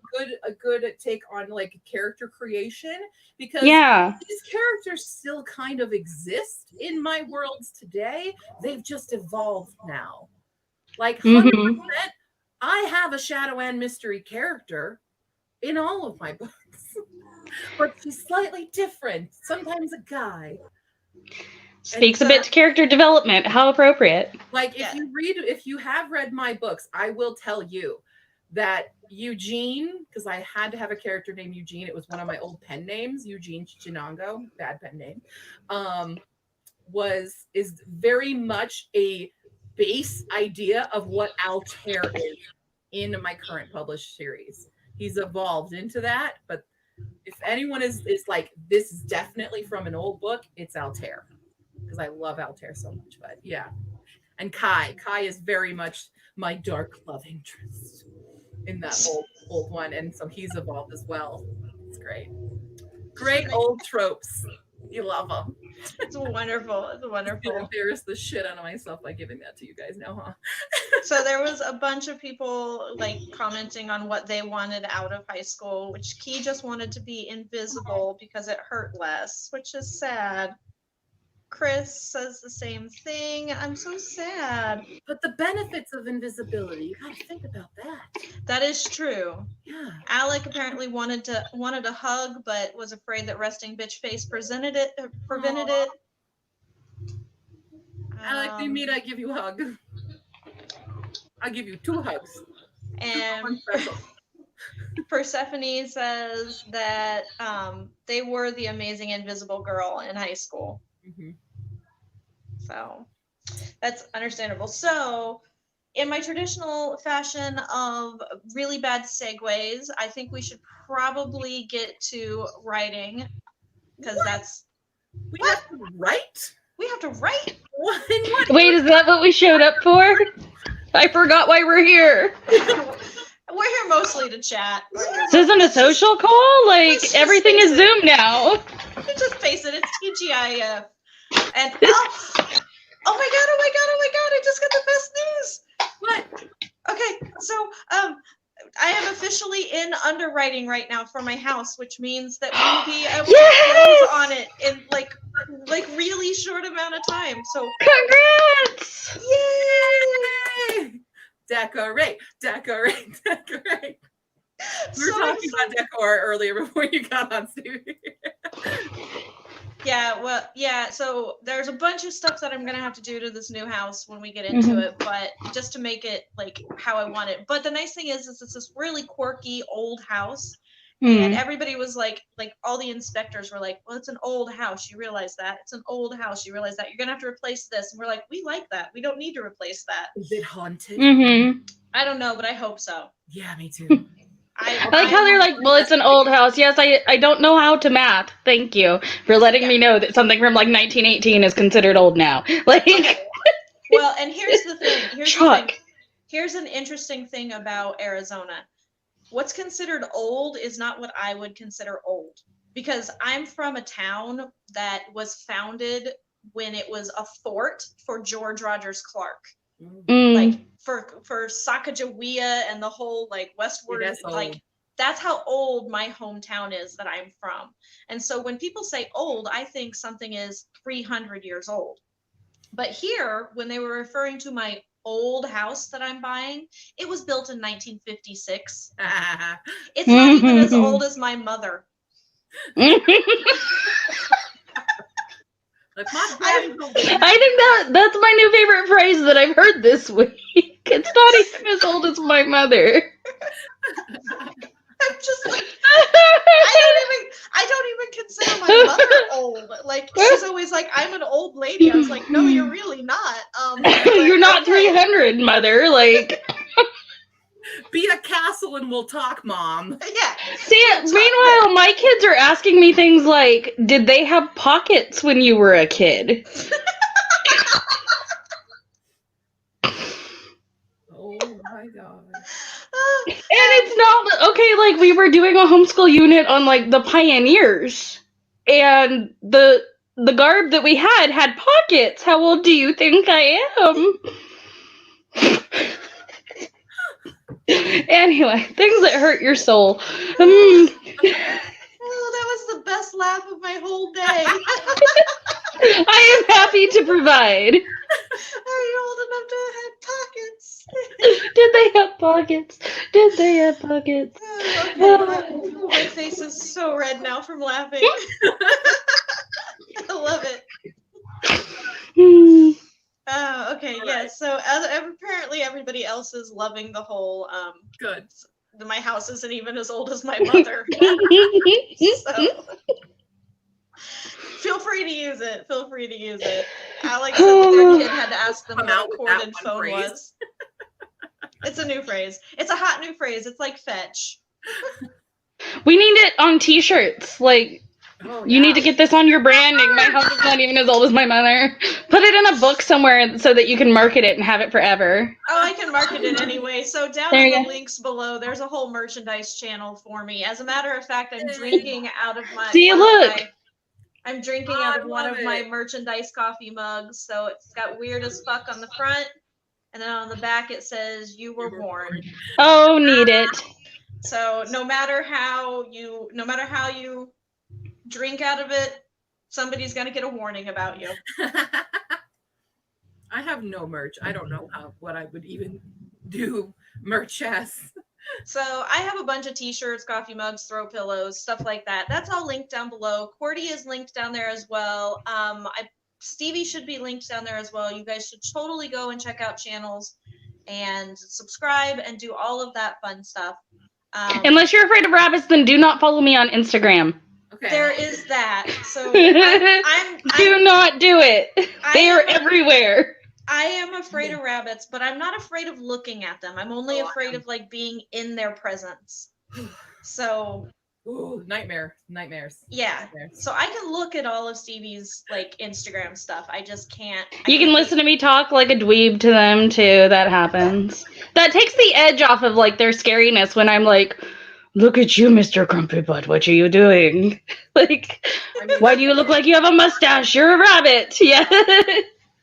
A good take on like character creation, because these characters still kind of exist in my worlds today. They've just evolved now. Like 100%, I have a Shadow and Mystery character in all of my books. But she's slightly different. Sometimes a guy. Speaks a bit to character development. How appropriate. Like if you have read my books, I will tell you that Eugene, because I had to have a character named Eugene. It was one of my old pen names, Eugene Chinongo, bad pen name. Is very much a base idea of what Altair is in my current published series. He's evolved into that, but if anyone is like, this is definitely from an old book, it's Altair, because I love Altair so much. But yeah, and Kai is very much my dark love interest in that old one, and so he's evolved as well. It's great old tropes. You love them. It's wonderful. It's wonderful. I embarrass the shit out of myself by giving that to you guys now, huh? So there was a bunch of people like commenting on what they wanted out of high school, which Key just wanted to be invisible because it hurt less, which is sad. Chris says the same thing. I'm so sad. But the benefits of invisibility, you gotta think about that. That is true. Yeah. Alec apparently wanted a hug, but was afraid that resting bitch face prevented it. Alec, we meet, I give you a hug. I'll give you 2 hugs. And One special. Persephone says that they were the amazing invisible girl in high school. Mhm. So that's understandable. So in my traditional fashion of really bad segues, I think we should probably get to writing because that's We have to write? we have to write. What? What? Wait, is that what we showed up for? I forgot why we're here. We're here mostly to chat. This isn't a social call? Like, everything is Zoom now. Just face it, it's TGIF. And oh my god, I just got the best news. What? Okay, so I am officially in underwriting right now for my house, which means that we will be able to close on it in like really short amount of time. So Congrats! Yay! Decorate. We were talking about decor earlier before you got on, Stevie. Yeah, so there's a bunch of stuff that I'm gonna have to do to this new house when we get into it, but just to make it like how I want it. But the nice thing is it's this really quirky old house, and everybody was like all the inspectors were like, well, it's an old house, you realize that? It's an old house, you realize that? You're gonna have to replace this. And we're like, we like that. We don't need to replace that. Is it haunted? I don't know, but I hope so. Yeah, me too. I like how they're like, well, it's an old house. Yes, I don't know how to math. Thank you for letting me know that something from like 1918 is considered old now. Like, well, and here's the thing. Here's an interesting thing about Arizona. What's considered old is not what I would consider old, because I'm from a town that was founded when it was a fort for George Rogers Clark. Like for Sacagawea and the whole like westward, like that's how old my hometown is that I'm from. And so when people say old, I think something is 300 years old. But here, when they were referring to my old house that I'm buying, it was built in 1956. It's not even as old as my mother. I think that's my new favorite phrase that I've heard this week. It's not even as old as my mother. I'm just like, I don't even consider my mother old. Like, she's always like, I'm an old lady. I was like, no, you're really not. You're not 300, mother. Like, be a castle and we'll talk, Mom. Yeah. See, meanwhile, my kids are asking me things like, did they have pockets when you were a kid? Oh my god. And it's not, okay, like, we were doing a homeschool unit on, like, the pioneers. And the garb that we had pockets. How old do you think I am? Anyway, things that hurt your soul. Oh, that was the best laugh of my whole day. I am happy to provide. Are you old enough to have pockets? Did they have pockets? Did they have pockets? Okay, my face is so red now from laughing. I love it. Okay, yeah. So apparently everybody else is loving the whole good. My house isn't even as old as my mother. So feel free to use it. Alex said that their kid had to ask them what a corded phone was. It's a new phrase. It's a hot new phrase. It's like fetch. We need it on t-shirts. Like, you need to get this on your branding. My house is not even as old as my mother. Put it in a book somewhere so that you can market it and have it forever. Oh, I can market it anyway. So down in the links below, there's a whole merchandise channel for me. As a matter of fact, I'm drinking out of my... See, look! I'm drinking out of one of my merchandise coffee mugs. So it's got weird as fuck on the front. and then on the back it says "You were warned." Oh, need it. So no matter how you drink out of it, somebody's gonna get a warning about you. I have no merch. I don't know what I would even do merch as. So I have a bunch of t-shirts, coffee mugs, throw pillows, stuff like that. That's all linked down below. QWERTY is linked down there as well. Stevie should be linked down there as well. You guys should totally go and check out channels and subscribe and do all of that fun stuff. Unless you're afraid of rabbits, then do not follow me on Instagram. Okay. There is that. So do not do it. They are everywhere. I am afraid of rabbits, but I'm not afraid of looking at them. I'm only afraid of like being in their presence. So ooh, nightmares. Yeah. So I can look at all of Stevie's like Instagram stuff. I just can't. You can listen to me talk like a dweeb to them too. That happens. That takes the edge off of like their scariness when I'm like, look at you, Mr. Grumpy Butt. What are you doing? Like, why do you look like you have a mustache? You're a rabbit. Yeah.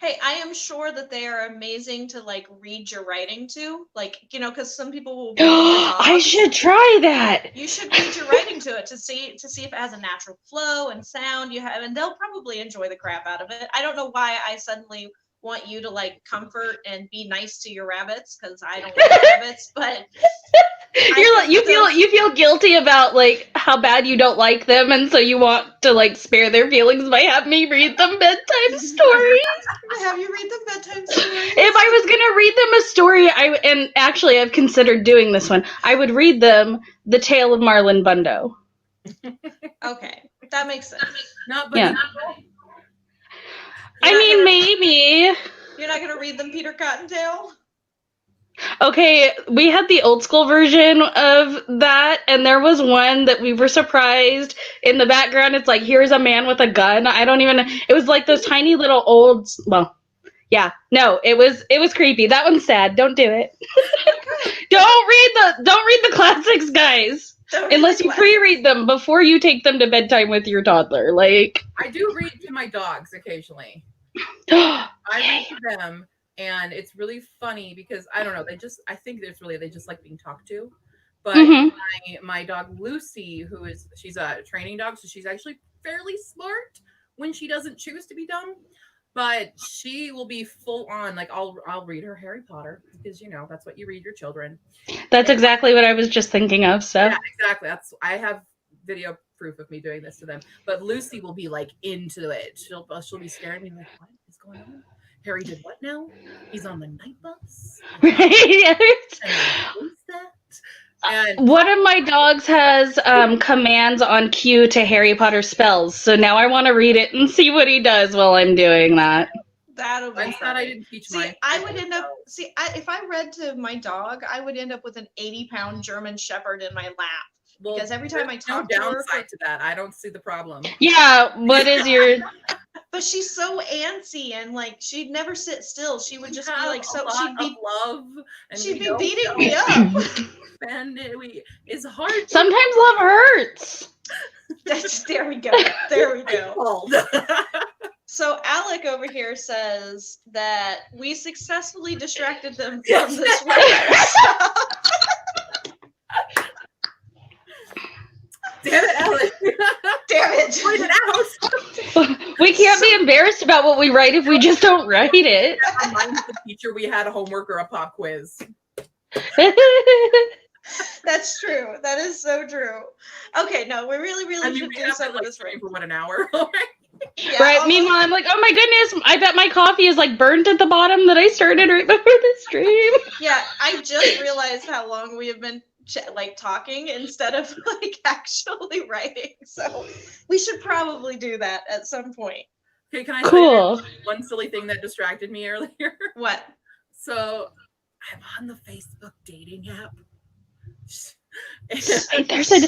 Hey, I am sure that they are amazing to like read your writing to, like, you know, because some people will read your dogs. I should try that. You should read your writing to it to see if it has a natural flow and sound you have, and they'll probably enjoy the crap out of it. I don't know why I suddenly want you to like comfort and be nice to your rabbits, because I don't like rabbits, but you feel guilty about like how bad you don't like them, and so you want to like spare their feelings by having me read them bedtime stories. Have you read them bedtime stories? If I was gonna read them a story, and actually I've considered doing this one, I would read them The Tale of Marlon Bundo. Okay, that makes sense. Not but yeah. I mean, maybe. You're not gonna read them Peter Cottontail? Okay, we had the old school version of that, and there was one that we were surprised in the background. It's like, here's a man with a gun. I don't even know. It was like those tiny little old, well, yeah, no, it was creepy. That one's sad. Don't do it. Don't read the classics, guys. Unless you pre-read them before you take them to bedtime with your toddler. Like, I do read to my dogs occasionally. I read to them. And it's really funny because I don't know, I think they just like being talked to. But my dog Lucy, she's a training dog, so she's actually fairly smart when she doesn't choose to be dumb. But she will be full on, like I'll read her Harry Potter because you know that's what you read your children. That's exactly what I was just thinking of. So yeah, exactly. I have video proof of me doing this to them. But Lucy will be like into it. She'll be staring at me like, what is going on? Harry did what now? He's on the night bus. And one of my dogs has commands on cue to Harry Potter spells, so now I want to read it and see what he does while I'm doing that. That'll be I'm glad I didn't teach mine. I would end up if I read to my dog, I would end up with an 80-pound German Shepherd in my lap. Well, because every time I talk no to her, downside to that. I don't see the problem. Yeah, what is your? But she's so antsy and like she'd never sit still. She would just be like she'd be love. And she'd be beating me up. And it's hard. Sometimes love hurts. There we go. There we go. So Alec over here says that we successfully distracted them from this writer stuff. Damn it, Alec. Damn it. Point it out. We can't be embarrassed about what we write if we just don't write it. Never mind the teacher, we had a homework or a pop quiz. That's true. That is so true. Okay, no, we really should do some of this right. For what, an hour? Yeah, right. Almost. Meanwhile, I'm like, oh my goodness, I bet my coffee is like burnt at the bottom that I started right before the stream. Yeah, I just realized how long we have been like talking instead of like actually writing. So we should probably do that at some point. Okay, can I say one silly thing that distracted me earlier? What? So I'm on the Facebook dating app. There's a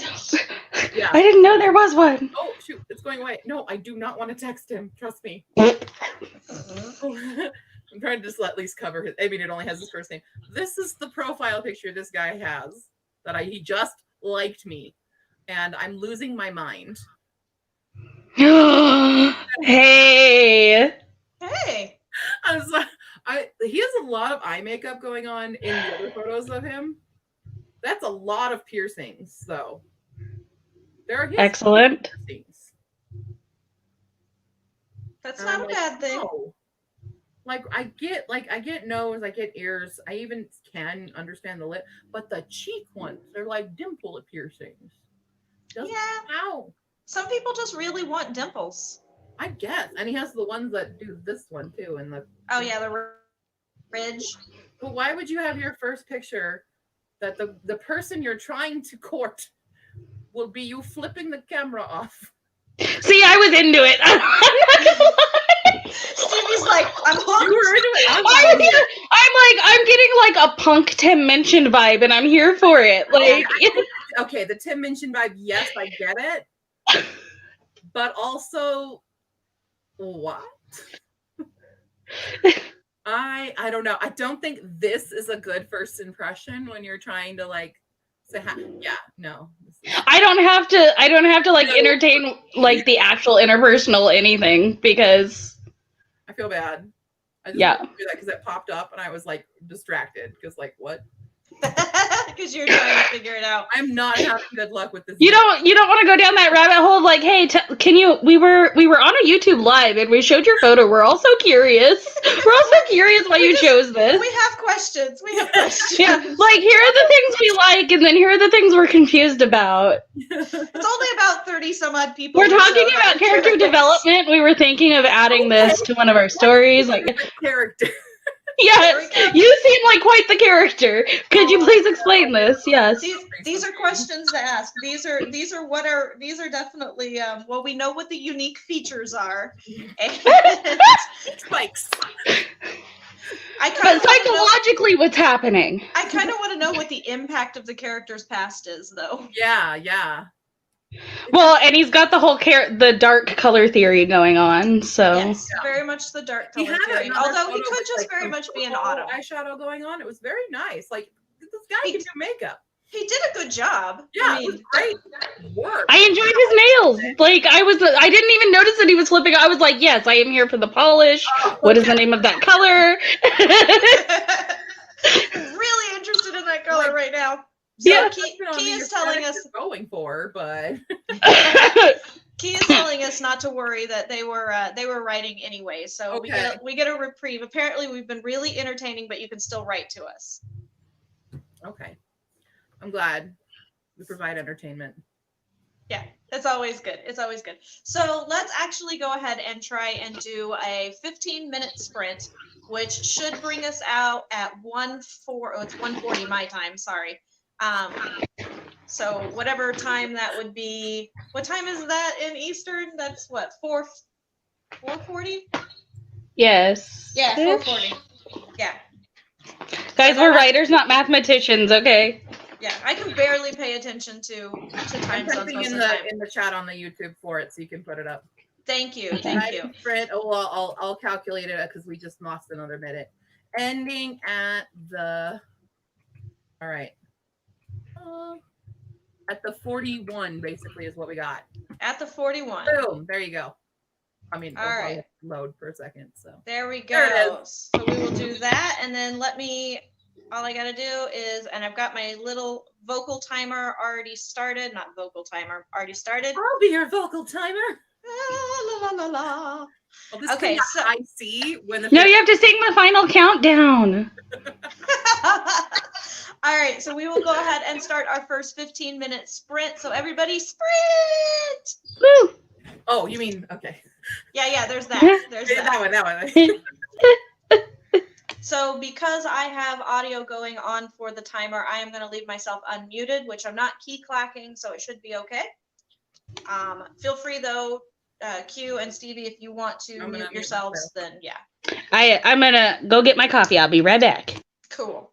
yeah. I didn't know there was one. Oh shoot, it's going away. No, I do not want to text him. Trust me. I'm trying to just at least cover his. I mean, it only has his first name. This is the profile picture this guy has that he just liked me, and I'm losing my mind. Hey. Hey. He has a lot of eye makeup going on in the other photos of him. That's a lot of piercings, though. There are his Excellent. piercings. That's And not I'm a like, bad thing. no. Like I get nose, I get ears. I even can understand the lip, but the cheek ones, they're like dimple piercings. Doesn't Yeah. how? Some people just really want dimples. I guess. And he has the ones that do this one too. And Oh yeah, the ridge. but why would you have your first picture that the person you're trying to court will be you flipping the camera off? See, I was into it. I'm not gonna lie. Stevie's like, I'm You hooked. were into it. I'm getting like a punk Tim Minchin vibe, and I'm here for it. Like, Okay, the Tim Minchin vibe, yes, I get it. But also, what? I don't know. I don't think this is a good first impression when you're trying to like say yeah, no. I don't have to like entertain like the actual interpersonal anything because I feel bad. I just yeah. wanted to do that because it popped up and I was like distracted because like what? Because you're trying to figure it out. I'm not having good luck with this. You don't want to go down that rabbit hole of like, hey, can you? We were on a YouTube live and we showed your photo. We're also curious. We're also curious why you chose this. We have questions. We have questions. Yeah, like here are the things we like, and then here are the things we're confused about. It's only about 30 some odd people. We're talking about character development. We were thinking of adding this to one of our stories. Like character. Yes, you seem like quite the character. Could you please explain this? Yes. These are questions to ask. These are definitely well, we know what the unique features are. And Spikes. But psychologically, what's happening? I kind of want to know what the impact of the character's past is, though. Yeah. Well, and he's got the whole the dark color theory going on, so yes, very much the dark color theory. Although he could just very much be an auto eyeshadow going on. It was very nice. Like this guy can do makeup. He did a good job. Yeah, it was great work. I enjoyed his nails. Like I didn't even notice that he was flipping. I was like, yes, I am here for the polish. What is the name of that color? Really interested in that color right now. So yeah, Key is telling us going for, but Key is telling us not to worry that they were writing anyway. So okay. we get a reprieve. Apparently, we've been really entertaining, but you can still write to us. Okay, I'm glad we provide entertainment. Yeah, it's always good. It's always good. So let's actually go ahead and try and do a 15-minute sprint, which should bring us out at 1:40 my time. Sorry. So whatever time that would be, what time is that in Eastern? That's what, 4:40? Yes. Yeah, 4:40. Yeah. Guys, we're writers, not mathematicians, okay? Yeah, I can barely pay attention to time zones most of the time. In the chat on the YouTube for it, so you can put it up. Thank you, thank you. I'll calculate it because we just lost another minute. Ending at the. All right. At the 41, basically, is what we got. At the 41. Boom. There you go. I mean, all right. Load for a second. So there we go. There so we will do that, and then all I gotta do is, and I've got my little vocal timer already started. Not vocal timer, already started. I'll be your vocal timer. La la la la. Well, okay, so I see when the. No, you have to sing the final countdown. All right, so we will go ahead and start our first 15-minute sprint. So everybody sprint! Woo! Oh, you mean, okay. Yeah, there's that. There's that one. So because I have audio going on for the timer, I am going to leave myself unmuted, which I'm not key clacking, so it should be okay. Feel free, though, Q and Stevie, if you want to mute yourselves, then yeah. I'm going to go get my coffee. I'll be right back. Cool.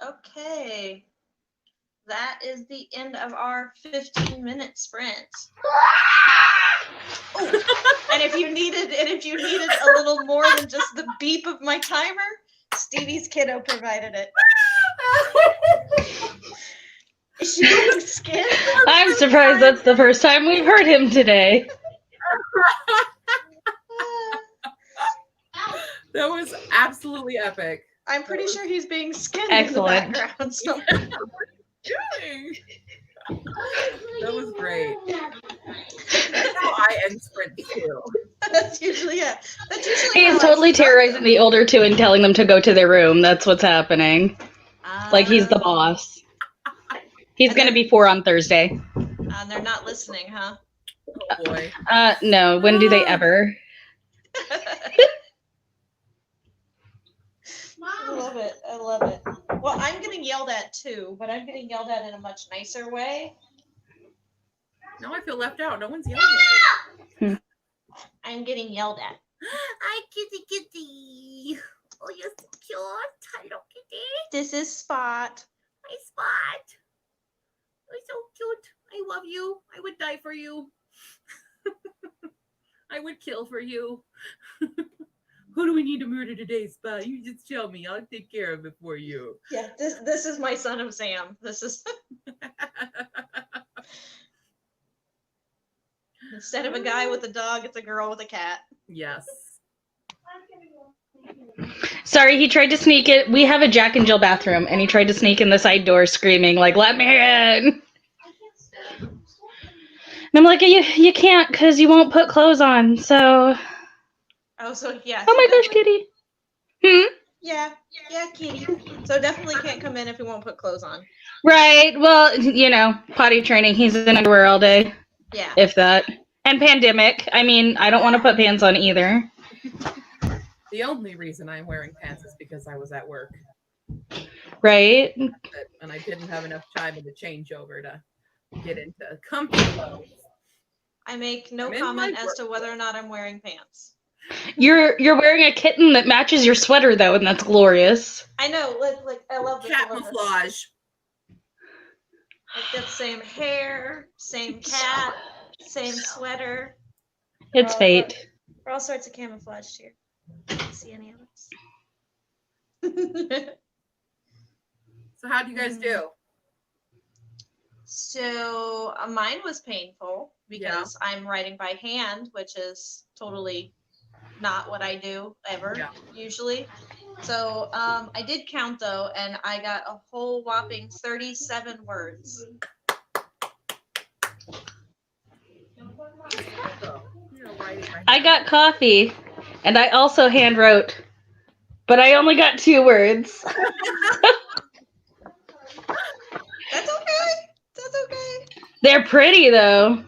Okay. That is the end of our 15-minute sprint. Oh, and if you needed a little more than just the beep of my timer, Stevie's kiddo provided it. Is she being skinned? I'm surprised that's the first time we've heard him today. That was absolutely epic. I'm pretty sure he's being skinned Excellent. in the background. So. That was great. That's how I end sprints too. That's usually it. That's usually He's how totally I start terrorizing them. the older two and telling them to go to their room. That's what's happening. Like he's the boss. He's going to be 4 on Thursday. And they're not listening, huh? Oh boy. No, when do they ever? I love it. I love it. Well, I'm getting yelled at too, but I'm getting yelled at in a much nicer way. Now I feel left out. No one's yelling at me. I'm getting yelled at. Hi, kitty kitty. Oh, you're so cute. Hello, kitty. This is Spot. Hi, Spot. You're so cute. I love you. I would die for you. I would kill for you. Who do we need to murder today, Spot? You just tell me. I'll take care of it for you. Yeah, this is my son of Sam. This is instead of a guy with a dog, it's a girl with a cat. Yes. Sorry, he tried to sneak it. We have a Jack and Jill bathroom, and he tried to sneak in the side door screaming, like, let me in. And I'm like, you can't because you won't put clothes on, so. Oh, so yeah. Oh my gosh, kitty. Yeah, kitty. So definitely can't come in if he won't put clothes on. Right. Well, potty training. He's in underwear all day. Yeah. If that. And pandemic. I mean, I don't want to put pants on either. The only reason I'm wearing pants is because I was at work. Right. And I didn't have enough time in the changeover to get into comfy clothes. I make no comment as to whether or not I'm wearing pants. You're wearing a kitten that matches your sweater though, and that's glorious. I know, like I love the camouflage. Like that same hair, same cat, same sweater. It's fate. We're all sorts of camouflaged here. See any of us? So how do you guys do? So mine was painful because I'm writing by hand, which is totally not what I do ever, usually. So I did count though, and I got a whole whopping 37 words. I got coffee, and I also hand wrote, but I only got 2 words. That's okay. That's okay. They're pretty though.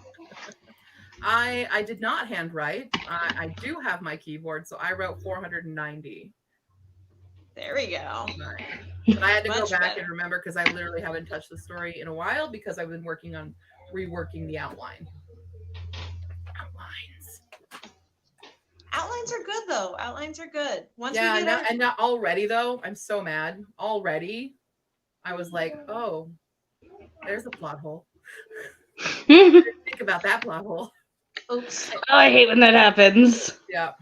I did not handwrite. I do have my keyboard, so I wrote 490. There we go. But I had to go back and remember because I literally haven't touched the story in a while because I've been working on reworking the outline. Outlines are good though. Outlines are good. Once we and get not already though. I'm so mad. Already, I was like, oh, there's a plot hole. Think about that plot hole. Oops. Oh, I hate when that happens. Yeah.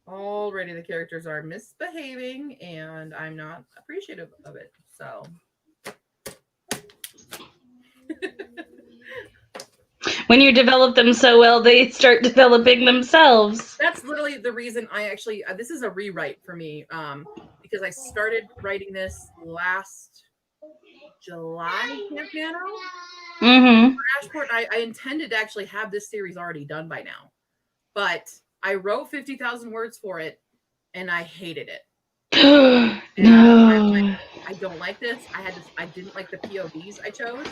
Already the characters are misbehaving and I'm not appreciative of it. So when you develop them so well, they start developing themselves. That's literally the reason I actually this is a rewrite for me because I started writing this last July Camp Nano. Mm-hmm. For Ashport, I intended to actually have this series already done by now, but I wrote 50,000 words for it, and I hated it. No, I don't like this. I didn't like the POVs I chose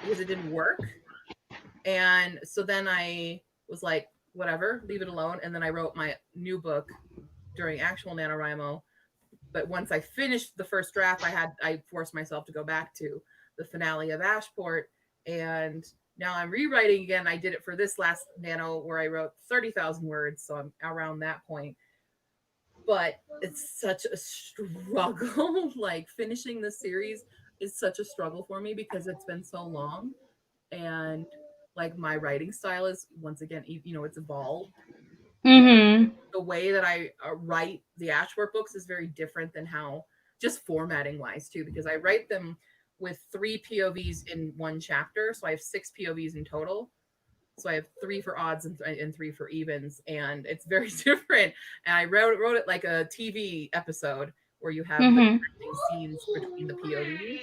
because it didn't work, and so then I was like, whatever, leave it alone. And then I wrote my new book during actual NaNoWriMo. But once I finished the first draft, I forced myself to go back to the finale of Ashport. And now I'm rewriting again. I did it for this last Nano where I wrote 30,000 words. So I'm around that point. but it's such a struggle. Like finishing the series is such a struggle for me because it's been so long, and like my writing style is once again, it's evolved. Mm-hmm. The way that I write the Ashworth books is very different than how, just formatting wise too, because I write them with 3 POVs in one chapter, so I have 6 POVs in total. So I have 3 for odds and 3 for evens, and it's very different. And I wrote it like a TV episode where you have the Mm-hmm. connecting scenes between the POVs,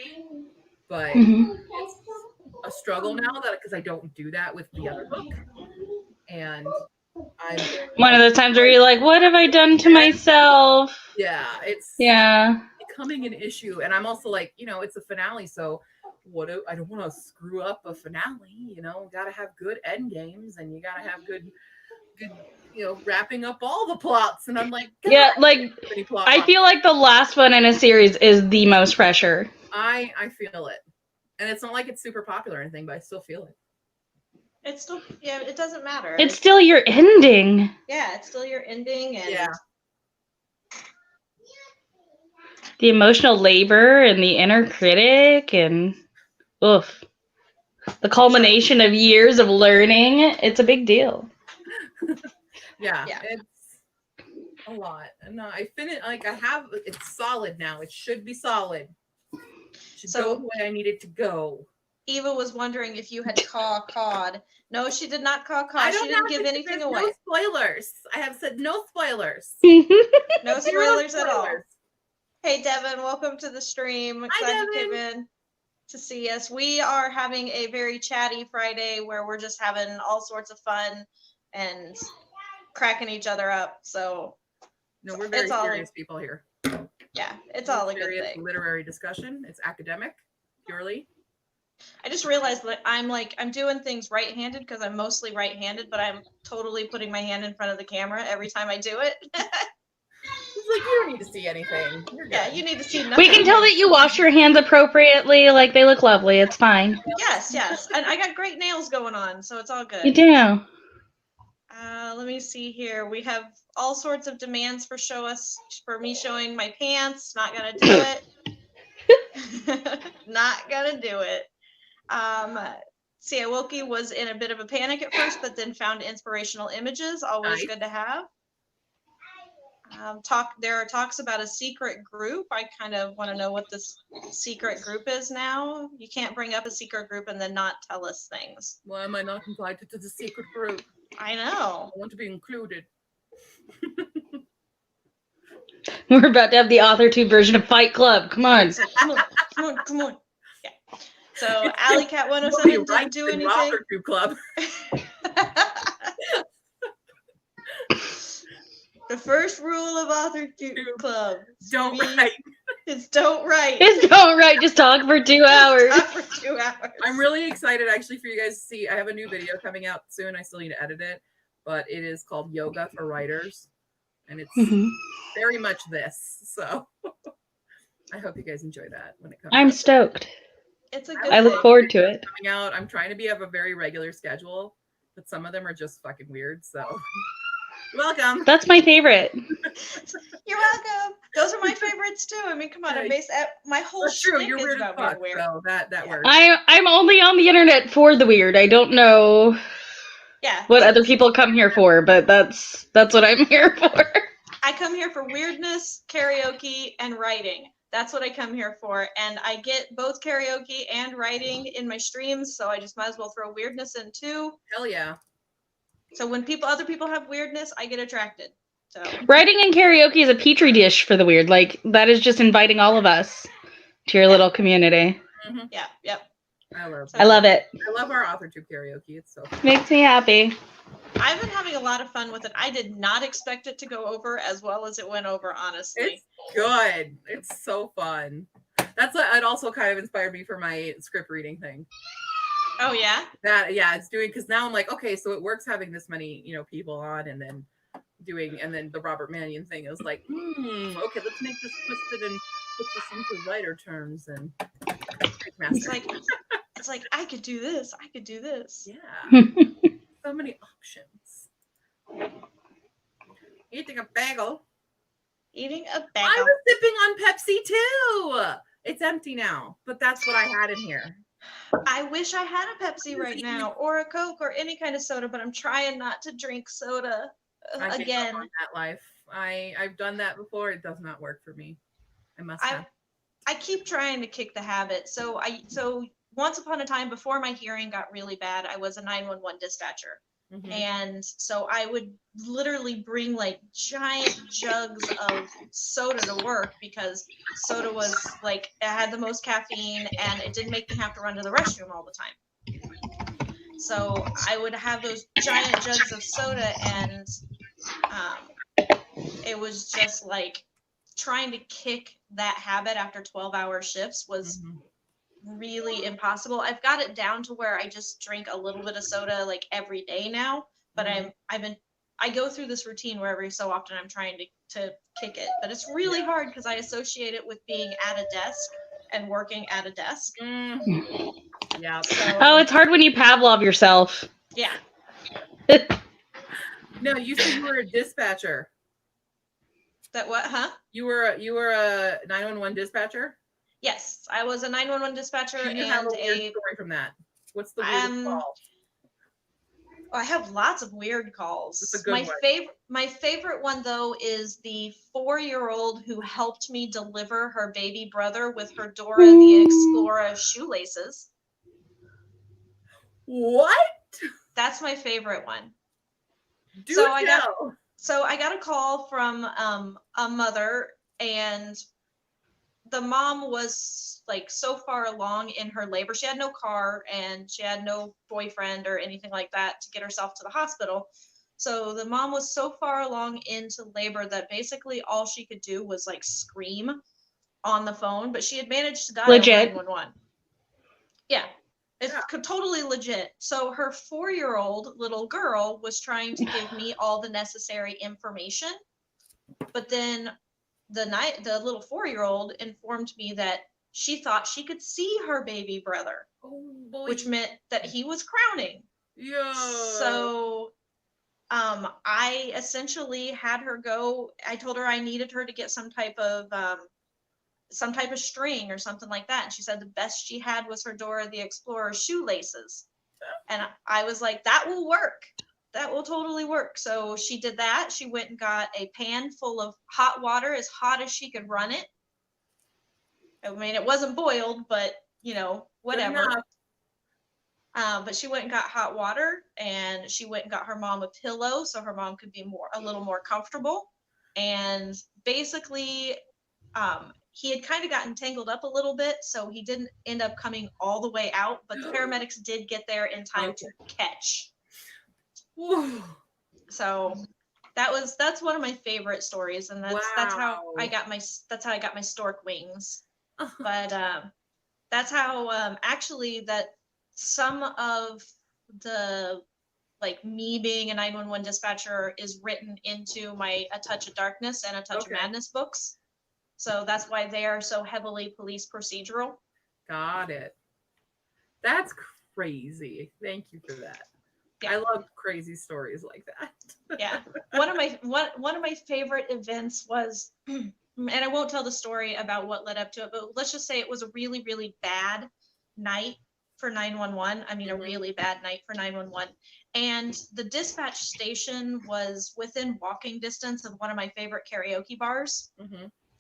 but Mm-hmm. it's a struggle now that because I don't do that with the other book, and I'm very One of like, those times where you're like, what have I done to myself? yeah, it's Yeah. becoming an issue. And I'm also like, it's a finale, so I don't want to screw up a finale. Gotta have good end games, and you gotta have good, wrapping up all the plots. And I'm like, God, Yeah, like so many plot I lines. feel like the last one in a series is the most pressure. I feel it, and it's not like it's super popular or anything, but I still feel it. It's still, yeah, it doesn't matter. It's still your ending. Yeah, it's still your ending, and Yeah. The emotional labor and the inner critic and oof. The culmination of years of learning, it's a big deal. Yeah, Yeah. it's a lot. And I finished, like, it's solid now. It should be solid. It should So- go the way I need it to go. Eva was wondering if you had cawed. No, she did not caw. I She don't didn't have give to- anything there's away. No spoilers. I have said no spoilers. No Zero spoilers at all. Hey, Devin, welcome to the stream. Hi, Glad you came Devin. in to see us. We are having a very chatty Friday where we're just having all sorts of fun and cracking each other up. So No, we're very it's all serious people here. yeah, it's No all a good serious thing. literary discussion. It's academic, purely. I just realized that I'm doing things right-handed because I'm mostly right-handed, but I'm totally putting my hand in front of the camera every time I do it. It's like, you don't need to see anything. You're good. Yeah, you need to see nothing. We can tell that you wash your hands appropriately, like they look lovely. It's fine. Yes, and I got great nails going on, so it's all good. You do. Let me see here. We have all sorts of demands for me showing my pants. Not gonna do it. Not gonna do it. Siawoki was in a bit of a panic at first, but then found inspirational images. Always Nice. good to have. There are talks about a secret group. I kind of want to know what this secret group is now. You can't bring up a secret group and then not tell us things. Why am I not invited to the secret group? I know. I want to be included. We're about to have the author 2 version of Fight Club. Come on. Come on. Yeah. So Alley Cat Nobody 107 didn't writes do in anything. Author Group Club. The first rule of Author Club. Don't Stevie, write. is don't write. It's don't write, just talk for 2 hours. Talk for 2 hours. I'm really excited actually for you guys to see. I have a new video coming out soon. I still need to edit it, but it is called Yoga for Writers, and it's very much this. So I hope you guys enjoy that when it comes I'm out. stoked. It's a good I look thing. forward to it. Coming out. I'm trying to have a very regular schedule, but some of them are just fucking weird. So welcome. That's my favorite. You're welcome. Those are my favorites too. I mean, come on, my whole That's true. shtick You're is weird as about fuck. being weird. So that works. I'm only on the internet for the weird. I don't know Yeah. what other people come here for, but that's what I'm here for. I come here for weirdness, karaoke, and writing. That's what I come here for. And I get both karaoke and writing in my streams, so I just might as well throw weirdness in too. Hell yeah. So when other people have weirdness, I get attracted. So Writing and karaoke is a petri dish for the weird. Like, that is just inviting all of us to your little community. Mm-hmm. yeah, yep. I love it. I love our author tube karaoke. It's so fun. Makes me happy. I've been having a lot of fun with it. I did not expect it to go over as well as it went over, honestly. It's good. It's so fun. That's what it also kind of inspired me for my script reading thing. Oh yeah? It's doing, because now I'm like, okay, so it works having this many, people on, and then the Robert Mannion thing is like, okay, let's make this twisted and put this into writer terms and it's like I could do this. I could do this. Yeah. So many options. Eating a bagel. Eating a bag I of. was sipping on Pepsi too. It's empty now, but that's what I had in here. I wish I had a Pepsi right now, or a Coke, or any kind of soda, but I'm trying not to drink soda I gave again. up on that life. I've done that before. It does not work for me. I must have. I keep trying to kick the habit. So once upon a time, before my hearing got really bad, I was a 911 dispatcher. Mhm. And so I would literally bring like giant jugs of soda to work because soda was like, it had the most caffeine and it didn't make me have to run to the restroom all the time. So I would have those giant jugs of soda, and it was just like trying to kick that habit after 12-hour shifts was really impossible. I've got it down to where I just drink a little bit of soda like every day now, but I go through this routine where every so often I'm trying to kick it, but it's really hard because I associate it with being at a desk and working at a desk. Yeah. So, Oh, it's hard when you Pavlov yourself. yeah. No, you said you were a dispatcher. That what? Huh? You were a 911 dispatcher? Yes, I was a 911 dispatcher. Do you have a weird story from that? What's the weirdest call? I have lots of weird calls. It's a good My favorite one though is the 4-year-old who helped me deliver her baby brother with her Dora the Explorer shoelaces. What? That's my favorite one. So I got a call from a mother, and the mom was like so far along in her labor. She had no car and she had no boyfriend or anything like that to get herself to the hospital. So the mom was so far along into labor that basically all she could do was like scream on the phone, but she had managed to dial 911. Yeah. It's totally legit. So her 4-year-old little girl was trying to give me all the necessary information, but then the little 4-year-old informed me that she thought she could see her baby brother, which meant that he was crowning. Yeah. So I essentially had her go. I told her I needed her to get some type of string or something like that, and she said the best she had was her Dora the Explorer shoelaces, and I was like, that will work. That will totally work. So she did that. She went and got a pan full of hot water, as hot as she could run it. I mean, it wasn't boiled, but whatever. But she went and got hot water, and she went and got her mom a pillow so her mom could be a little more comfortable. And basically, he had kind of gotten tangled up a little bit, so he didn't end up coming all the way out, but the paramedics did get there in time to catch. So that's one of my favorite stories, and that's how I got my stork wings. But that's how actually that some of the like me being a 911 dispatcher is written into my A Touch of Darkness and A Touch of Madness books. So that's why they are so heavily police procedural. Got it. That's crazy. Thank you for that. Yeah. I love crazy stories like that. Yeah. One of my favorite events was, and I won't tell the story about what led up to it, but let's just say it was a really, really bad night for 911. I mean, a really bad night for 911. And the dispatch station was within walking distance of one of my favorite karaoke bars.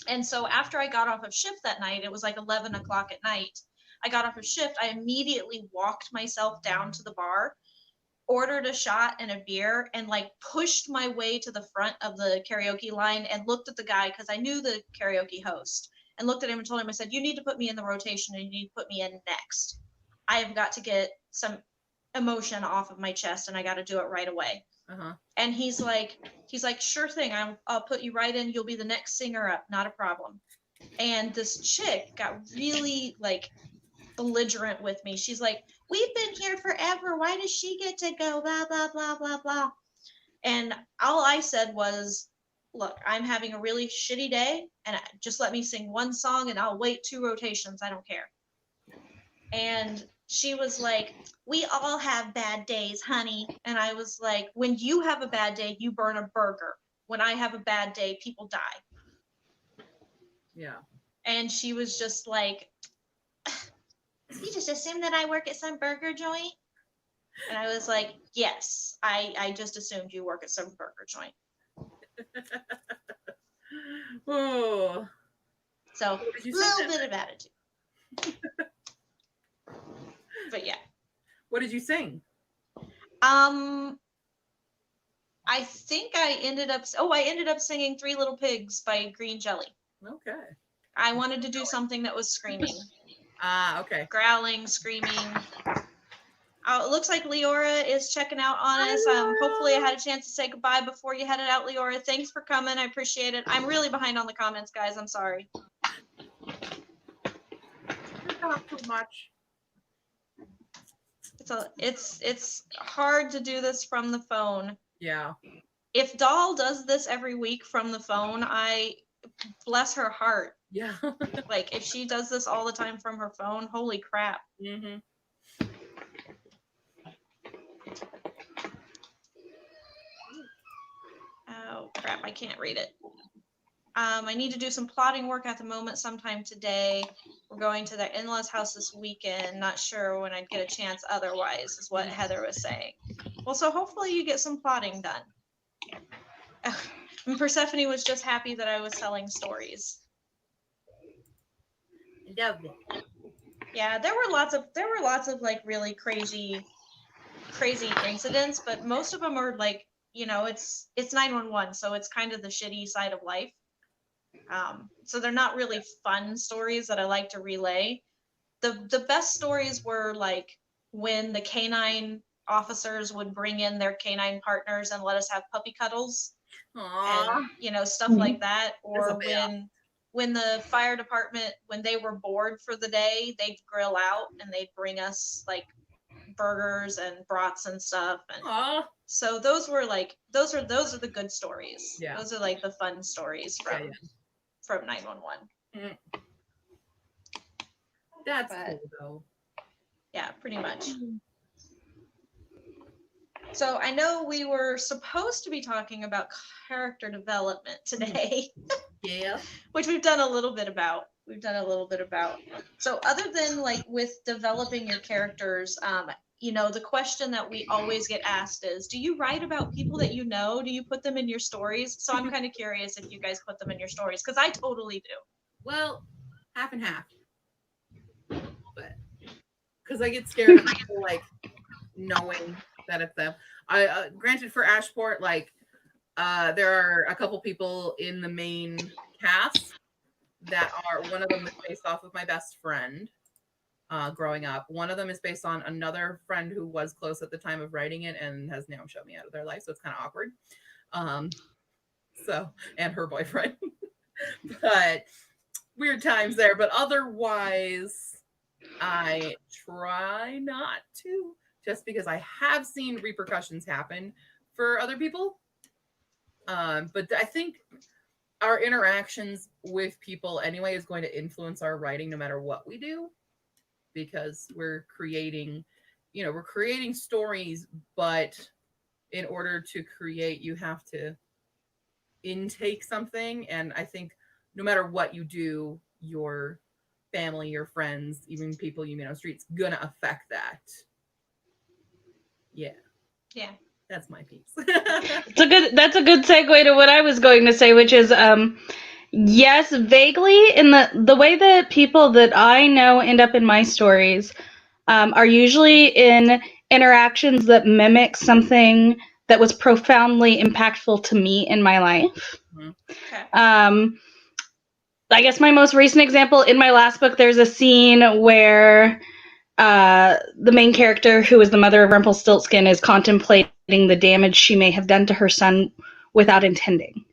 And so after I got off of shift that night, it was like 11 o'clock at night. I got off of shift. I immediately walked myself down to the bar, ordered a shot and a beer, and like pushed my way to the front of the karaoke line and looked at the guy, because I knew the karaoke host, and looked at him and told him, I said, you need to put me in the rotation and you need to put me in next. I have got to get some emotion off of my chest and I got to do it right away. And he's like, sure thing. I'll put you right in. You'll be the next singer up. Not a problem. And this chick got really like belligerent with me. She's like, we've been here forever. Why does she get to go? Blah, blah, blah, blah, blah. And all I said was, look, I'm having a really shitty day, and just let me sing one song and I'll wait 2 rotations. I don't care. And she was like, we all have bad days, honey. And I was like, when you have a bad day, you burn a burger. When I have a bad day, people die. Yeah. And she was just like, you just assumed that I work at some burger joint? And I was like, yes, I just assumed you work at some burger joint. Oh. So, What did a you sing little that bit of attitude. But yeah. What did you sing? I think I ended up singing Three Little Pigs by Green Jelly. Okay. I wanted to do something that was screaming. Okay. Growling, screaming. Oh, it looks like Leora is checking out on us. Hopefully I had a chance to say goodbye before you headed out, Leora. Thanks for coming. I appreciate it. I'm really behind on the comments, guys. I'm sorry. Not too much. It's hard to do this from the phone. Yeah. If Doll does this every week from the phone, I bless her heart. Yeah. Like if she does this all the time from her phone, holy crap. Mm-hmm. Oh crap, I can't read it. I need to do some plotting work at the moment sometime today. We're going to their in-laws house this weekend. Not sure when I'd get a chance otherwise, is what Heather was saying. Well, so hopefully you get some plotting done. And Persephone was just happy that I was telling stories. Lovely. Yeah, there were lots of like really crazy incidents, but most of them are like, you know, it's 911, so it's kind of the shitty side of life. So they're not really fun stories that I like to relay. The best stories were like when the canine officers would bring in their canine partners and let us have puppy cuddles. Aww. And you know, stuff like that. Or Isabel. when the fire department, when they were bored for the day, they'd grill out and they'd bring us like burgers and brats and stuff. And Aww. so those are the good stories. Yeah. Those are like the fun stories from from 911. Mm. That's But, cool though. Yeah, pretty much. So I know we were supposed to be talking about character development today. Yeah. Which we've done a little bit about. So other than like with developing your characters, you know, the question that we always get asked is, do you write about people that you know? Do you put them in your stories? So I'm kind of curious if you guys put them in your stories, because I totally do. Well, half and half. But because I get scared of people like knowing that it's them. I granted for Ashport, like there are a couple people in the main cast that are, one of them is based off of my best friend growing up. One of them is based on another friend who was close at the time of writing it and has now shut me out of their life, so it's kind of awkward. So, and her boyfriend. But weird times there. But otherwise, I try not to, just because I have seen repercussions happen for other people. But I think our interactions with people anyway is going to influence our writing no matter what we do, because we're creating stories, but in order to create, you have to intake something. And I think no matter what you do, your family, your friends, even people you meet on the streets, gonna affect that. Yeah. That's my piece. That's a good segue to what I was going to say, which is yes, vaguely, in the way that people that I know end up in my stories are usually in interactions that mimic something that was profoundly impactful to me in my life. Mm-hmm. Okay. I guess my most recent example, in my last book, there's a scene where the main character, who is the mother of Rumpelstiltskin, is contemplating the damage she may have done to her son without intending.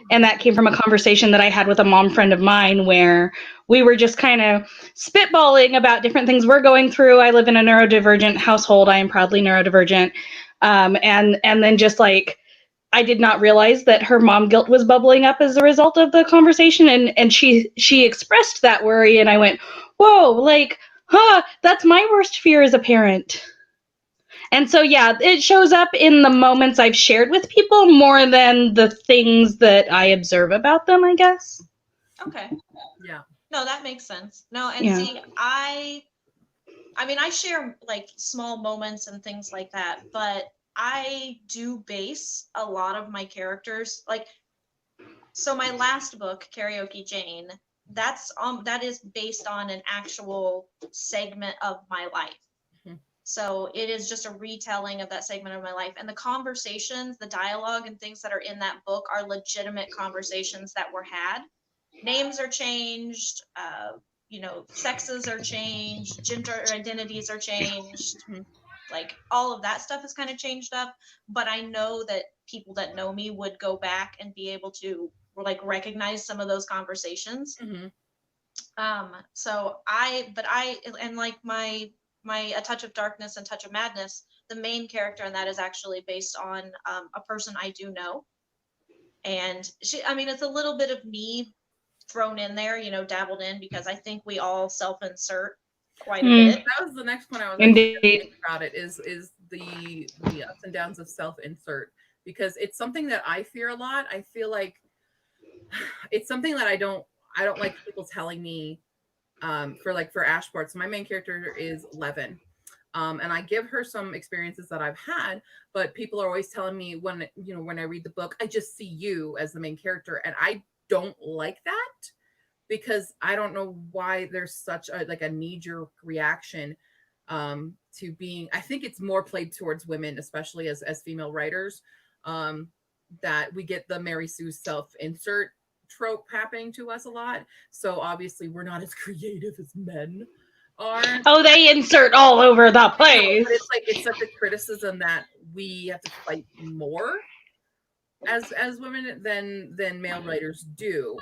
And that came from a conversation that I had with a mom friend of mine, where we were just kind of spitballing about different things we're going through. I live in a neurodivergent household. I am proudly neurodivergent. And then just like, I did not realize that her mom guilt was bubbling up as a result of the conversation. And she expressed that worry. And I went, whoa, like, that's my worst fear as a parent. And so, yeah, it shows up in the moments I've shared with people more than the things that I observe about them, I guess. Okay. Yeah. No, that makes sense. No, and Yeah. see, I mean, I share like small moments and things like that, but I do base a lot of my characters like, so my last book, Karaoke Jane, that is based on an actual segment of my life. Mhm. So it is just a retelling of that segment of my life. And the conversations, the dialogue and things that are in that book are legitimate conversations that were had. Names are changed, sexes are changed, gender identities are changed. Mhm. Like all of that stuff is kind of changed up. But I know that people that know me would go back and be able to like recognize some of those conversations. Mhm. And like my A Touch of Darkness and Touch of Madness, the main character in that is actually based on a person I do know. And it's a little bit of me thrown in there, dabbled in, because I think we all self-insert quite a bit. That was the next one I was actually Indeed. thinking about. It is the ups and downs of self insert, because it's something that I fear a lot. I feel like it's something that I don't like people telling me for Ashport. So my main character is Levin. And I give her some experiences that I've had, but people are always telling me when I read the book, I just see you as the main character, and I don't like that, because I don't know why there's such a knee-jerk reaction to being. I think it's more played towards women, especially as female writers, that we get the Mary Sue self-insert trope happening to us a lot. So obviously we're not as creative as men are. Oh, they insert all over the place. But it's such a criticism that we have to fight more as women than male writers do.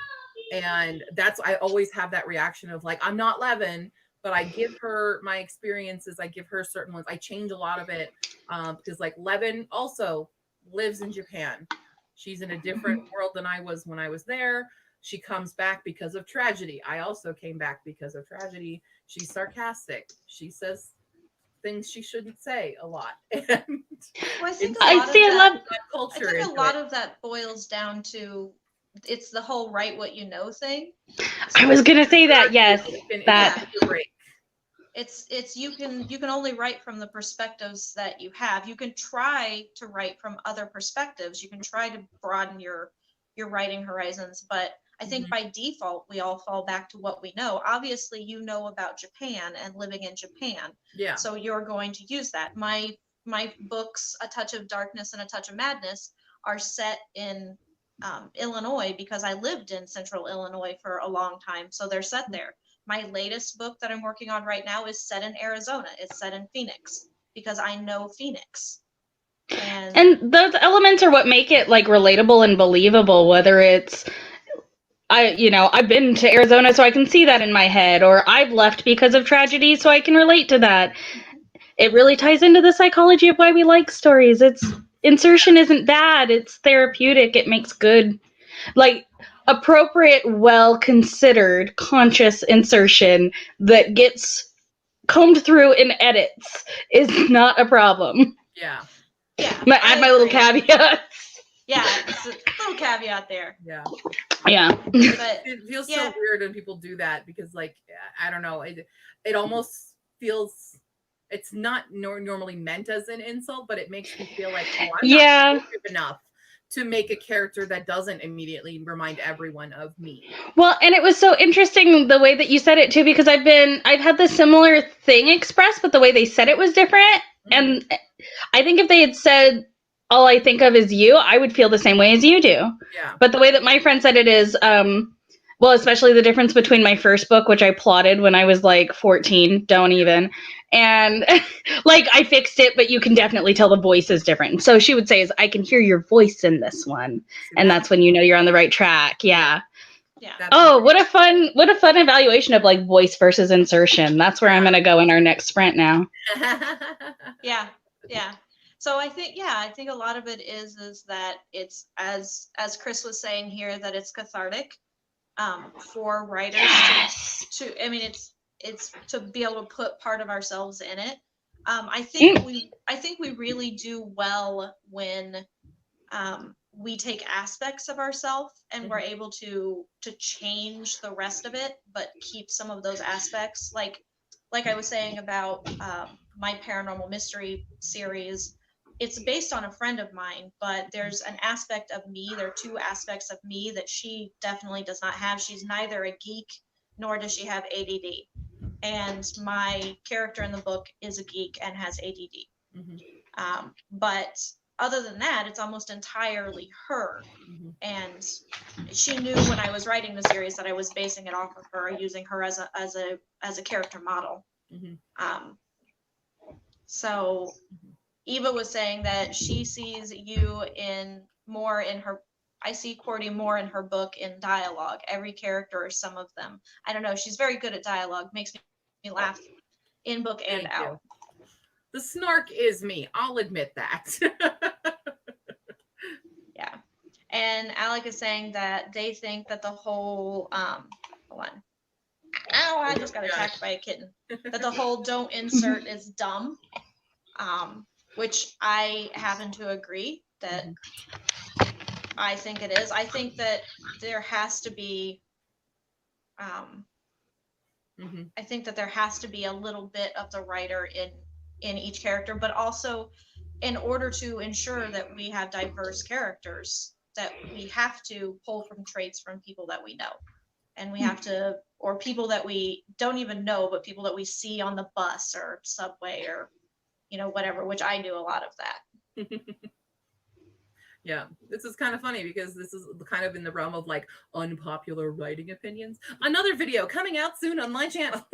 And that's, I always have that reaction of like, I'm not Levin, but I give her my experiences, I give her certain ones, I change a lot of it, because like Levin also lives in Japan. She's in a different world than I was when I was there. She comes back because of tragedy. I also came back because of tragedy. She's sarcastic. She says things she shouldn't say a lot. And Well, I think I see. I love. culture I think a into lot it. of that boils down to it's the whole write what you know thing. I was gonna say that. Yes, It's that. make or break. It's you can only write from the perspectives that you have. You can try to write from other perspectives. You can try to broaden your writing horizons, but I think by default we all fall back to what we know. Obviously, you know about Japan and living in Japan, Yeah. so you're going to use that. My books, A Touch of Darkness and A Touch of Madness, are set in Illinois, because I lived in Central Illinois for a long time, so they're set there. My latest book that I'm working on right now is set in Arizona. It's set in Phoenix, because I know Phoenix. And those elements are what make it like relatable and believable, whether it's I've been to Arizona so I can see that in my head, or I've left because of tragedy so I can relate to that. It really ties into the psychology of why we like stories. It's insertion isn't bad, it's therapeutic. It makes good, like, appropriate, well considered, conscious insertion that gets combed through in edits is not a problem. Yeah. Yeah. I'm gonna add my little caveat. Yeah, it's a little caveat there. Yeah. Yeah. But It feels yeah. so weird when people do that, because like, I don't know, it almost feels, it's not normally meant as an insult, but it makes me feel like, oh, I'm not creative enough to make a character that doesn't immediately remind everyone of me. Well, and it was so interesting the way that you said it too, because I've had the similar thing expressed, but the way they said it was different. And I think if they had said, all I think of is you, I would feel the same way as you do. Yeah. But the way that my friend said it is, well, especially the difference between my first book, which I plotted when I was like 14, don't even. And like I fixed it, but you can definitely tell the voice is different. So she would say is, I can hear your voice in this one. And that's when you know you're on the right track. Yeah. Yeah. Oh, what a fun evaluation of like voice versus insertion. That's where I'm going to go in our next sprint now. Yeah. So I think a lot of it is that it's, as Chris was saying here, that it's cathartic for writers to it's to be able to put part of ourselves in it. I think we really do well when we take aspects of ourselves and we're able to change the rest of it, but keep some of those aspects. Like I was saying about my paranormal mystery series, it's based on a friend of mine, but there's an aspect of me. There are two aspects of me that she definitely does not have. She's neither a geek nor does she have ADD. And my character in the book is a geek and has ADD. But other than that, it's almost entirely her. And she knew when I was writing the series that I was basing it off of her, using her as a character model. So Eva was saying that she sees you more in her. I see Cordy more in her book in dialogue. Every character or some of them. I don't know. She's very good at dialogue. Makes me laugh in book and Thank out. You. The snark is me. I'll admit that. Yeah. And Alec is saying that they think that the whole hold on. Ow, I just got attacked by a kitten. That the whole don't insert is dumb. Which I happen to agree that I think it is. I think that there has to be I think that there has to be a little bit of the writer in each character, but also in order to ensure that we have diverse characters, that we have to pull from traits from people that we know. And we have to, or people that we don't even know, but people that we see on the bus or subway or, whatever, which I do a lot of that. Yeah, this is kind of funny because this is kind of in the realm of like unpopular writing opinions. Another video coming out soon on my channel.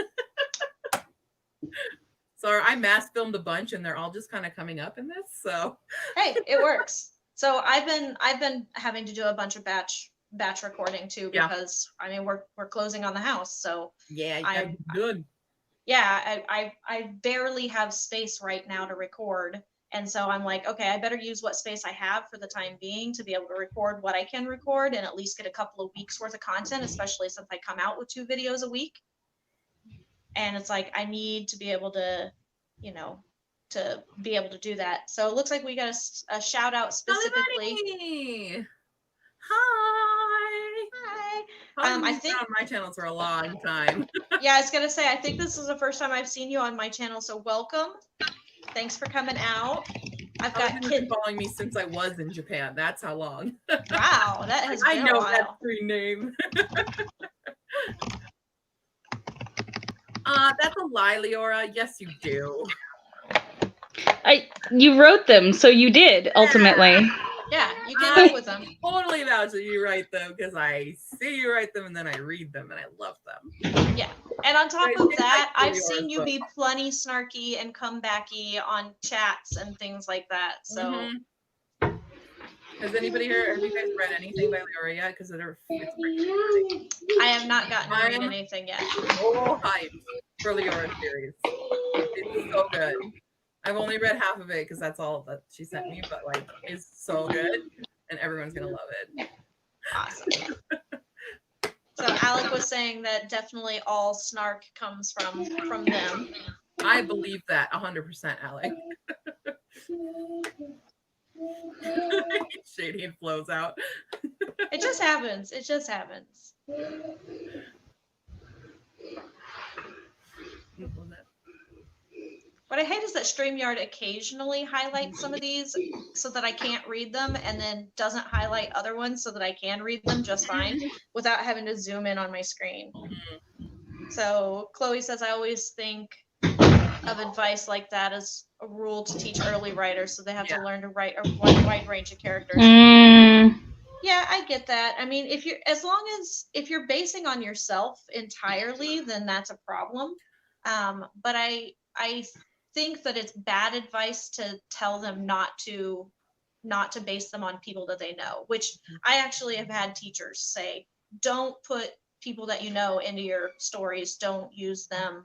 Sorry, I mass filmed a bunch and they're all just kind of coming up in this. So hey, it works. So I've been having to do a bunch of batch recording too, because I mean we're closing on the house. So yeah, I'm good. Yeah, I barely have space right now to record. And so I'm like, okay, I better use what space I have for the time being to be able to record what I can record and at least get a couple of weeks worth of content, especially since I come out with 2 videos a week. And it's like, I need to be able to, to be able to do that. So it looks like we got a shout out specifically. Hi. Hi. I think on my channel for a long time. Yeah, I was gonna say, I think this is the first time I've seen you on my channel, so welcome. Thanks for coming out. I've got kids following me since I was in Japan. That's how long. Wow, that has been a while. that free name. That's a lie, Leora. Yes, you do. You wrote them, so you did ultimately. Yeah, you came up with them. Totally vouch that you write them because I see you write them and then I read them and I love them. Yeah, and on top of that, I've seen you be plenty snarky and comebacky on chats and things like that. So, has anybody here? Have you guys read anything by Leora yet? Because I have not gotten to read anything yet. Oh, hype for Leora series. It's so good. I've only read half of it because that's all that she sent me, but like it's so good and everyone's gonna love it. Awesome. So Alec was saying that definitely all snark comes from them. I believe that 100%, Alec. Shady flows out. It just happens. It just happens. What I hate is that StreamYard occasionally highlights some of these so that I can't read them and then doesn't highlight other ones so that I can read them just fine without having to zoom in on my screen. So Chloe says, I always think of advice like that as a rule to teach early writers so they have to learn to write a wide range of characters. Yeah, I get that. I mean, if you're basing on yourself entirely, then that's a problem. But I think that it's bad advice to tell them not to base them on people that they know, which I actually have had teachers say, don't put people that you know into your stories, don't use them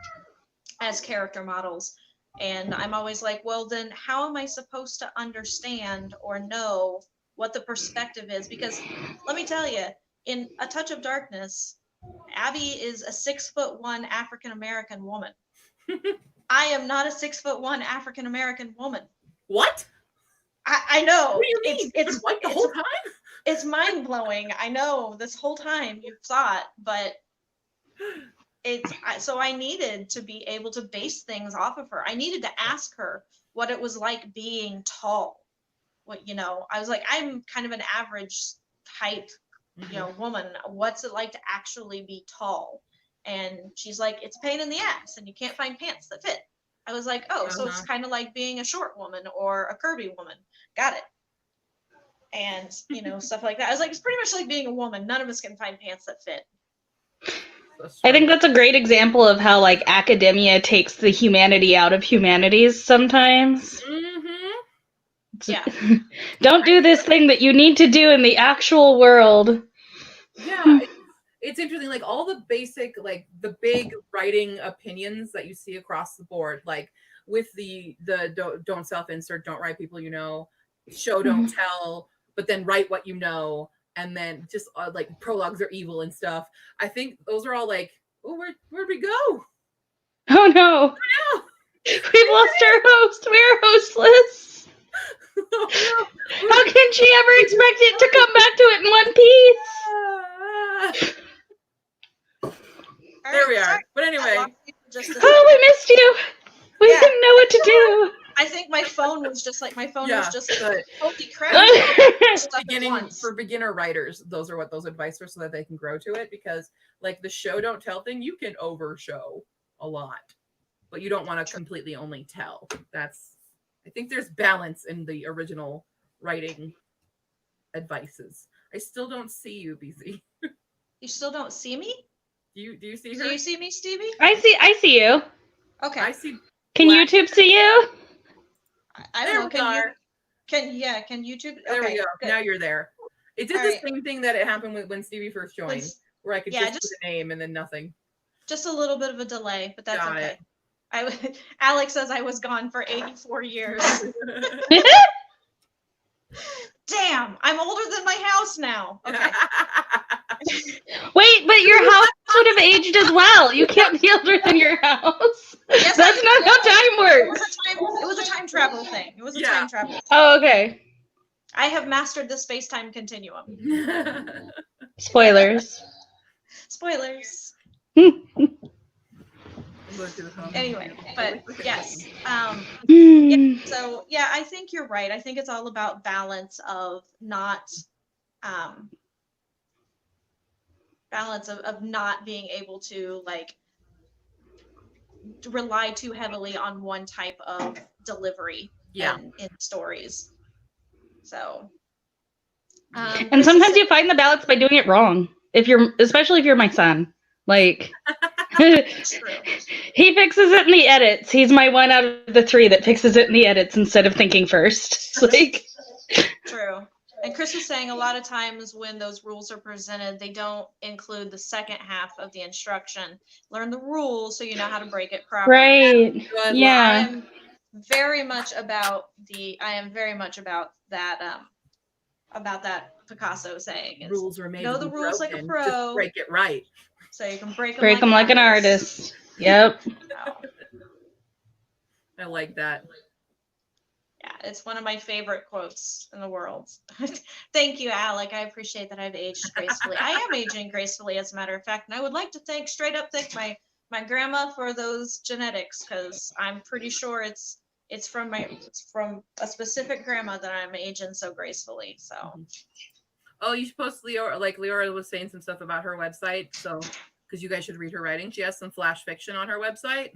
as character models. And I'm always like, well, then how am I supposed to understand or know what the perspective is? Because let me tell you, in A Touch of Darkness, Abby is a 6'1" African-American woman. I am not a 6'1" African-American woman. What? I know. What do you mean? It's white the whole time? It's mind blowing. I know this whole time you've thought, but so I needed to be able to base things off of her. I needed to ask her what it was like being tall. I was like, I'm kind of an average height, woman. What's it like to actually be tall? And she's like, it's a pain in the ass and you can't find pants that fit. I was like, oh, so it's kind of like being a short woman or a curvy woman. Got it. And, stuff like that. I was like, it's pretty much like being a woman. None of us can find pants that fit. I think that's a great example of how, like, academia takes the humanity out of humanities sometimes. Yeah. Don't do this thing that you need to do in the actual world. Yeah. It's interesting, like all the basic, like the big writing opinions that you see across the board, like with the don't self-insert, don't write people show, don't tell, but then write what you know, and then just like prologues are evil and stuff. I think those are all like, oh, where'd we go? Oh no. We've lost our host. We're hostless. Oh, no. How can she ever expect it to come back to it in one piece? There we are. Sorry. But anyway. Oh, we missed you. We didn't know what to do. I think my phone was just like, holy crap. For beginner writers, those are what those advice are so that they can grow to it, because like the show don't tell thing, you can over show a lot, but you don't want to completely only tell. I think there's balance in the original writing advices. I still don't see you, BZ. You still don't see me? Do you see her? Do you see me, Stevie? I see you. Okay. I see. Can YouTube see you? I don't know. Can YouTube? There okay, we go. Good. Now you're there. It did the same thing that it happened when Stevie first joined, where I could just put a name and then nothing. Just a little bit of a delay, but that's Got okay. Alex says I was gone for 84 years. Damn, I'm older than my house now. Okay. Wait, but your house would have aged as well. You can't be older than your house. Yes, that's not how time works. It was a time travel thing. It was a time travel thing. Oh, okay. I have mastered the space-time continuum. Spoilers. Spoilers. Anyway, but yes. So yeah, I think you're right. I think it's all about balance of not being able to like rely too heavily on one type of delivery in stories. So and sometimes you find the balance by doing it wrong. Especially if you're my son. Like he fixes it in the edits. He's my one out of the three that fixes it in the edits instead of thinking first. Like true. And Chris was saying a lot of times when those rules are presented, they don't include the second half of the instruction. Learn the rules so you know how to break it properly. Right. Yeah. I am very much about that Picasso saying. Rules are made. Know the rules like a pro. Just break it right. So you can break them like an artist. Yep. I like that. Yeah, it's one of my favorite quotes in the world. Thank you, Alec. I appreciate that I've aged gracefully. I am aging gracefully, as a matter of fact, and I would like to thank my grandma for those genetics, because I'm pretty sure it's from a specific grandma that I'm aging so gracefully. So. Oh, you should post Leora. Like Leora was saying some stuff about her website, so because you guys should read her writing. She has some flash fiction on her website.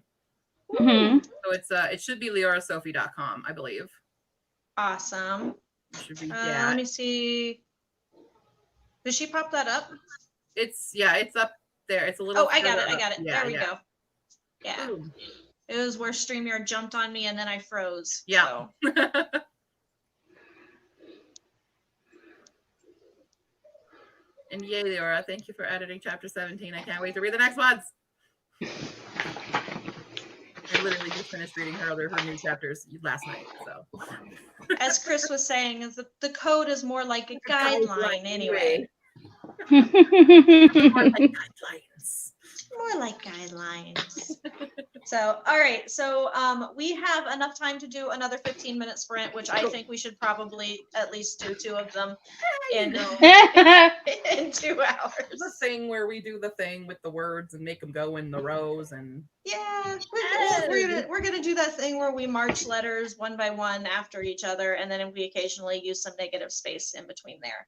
Mm-hmm. So it should be leorasophie.com, I believe. Awesome. It should be. Let me see. Did she pop that up? It's up there. It's a little. Oh, I got it. Yeah, there we go. Yeah. Ooh. It was where StreamYard jumped on me and then I froze. Yeah. So. And yay, Leora, thank you for editing chapter 17. I can't wait to read the next ones. I literally just finished reading her new chapters last night. So, as Chris was saying, the code is more like a guideline anyway. More like guidelines. More like guidelines. So, all right. So we have enough time to do another 15-minute sprint, which I think we should probably at least do 2 of them in, in 2 hours. The thing where we do the thing with the words and make them go in the rows and Yeah, we're gonna do that thing where we march letters one by one after each other, and then we occasionally use some negative space in between there.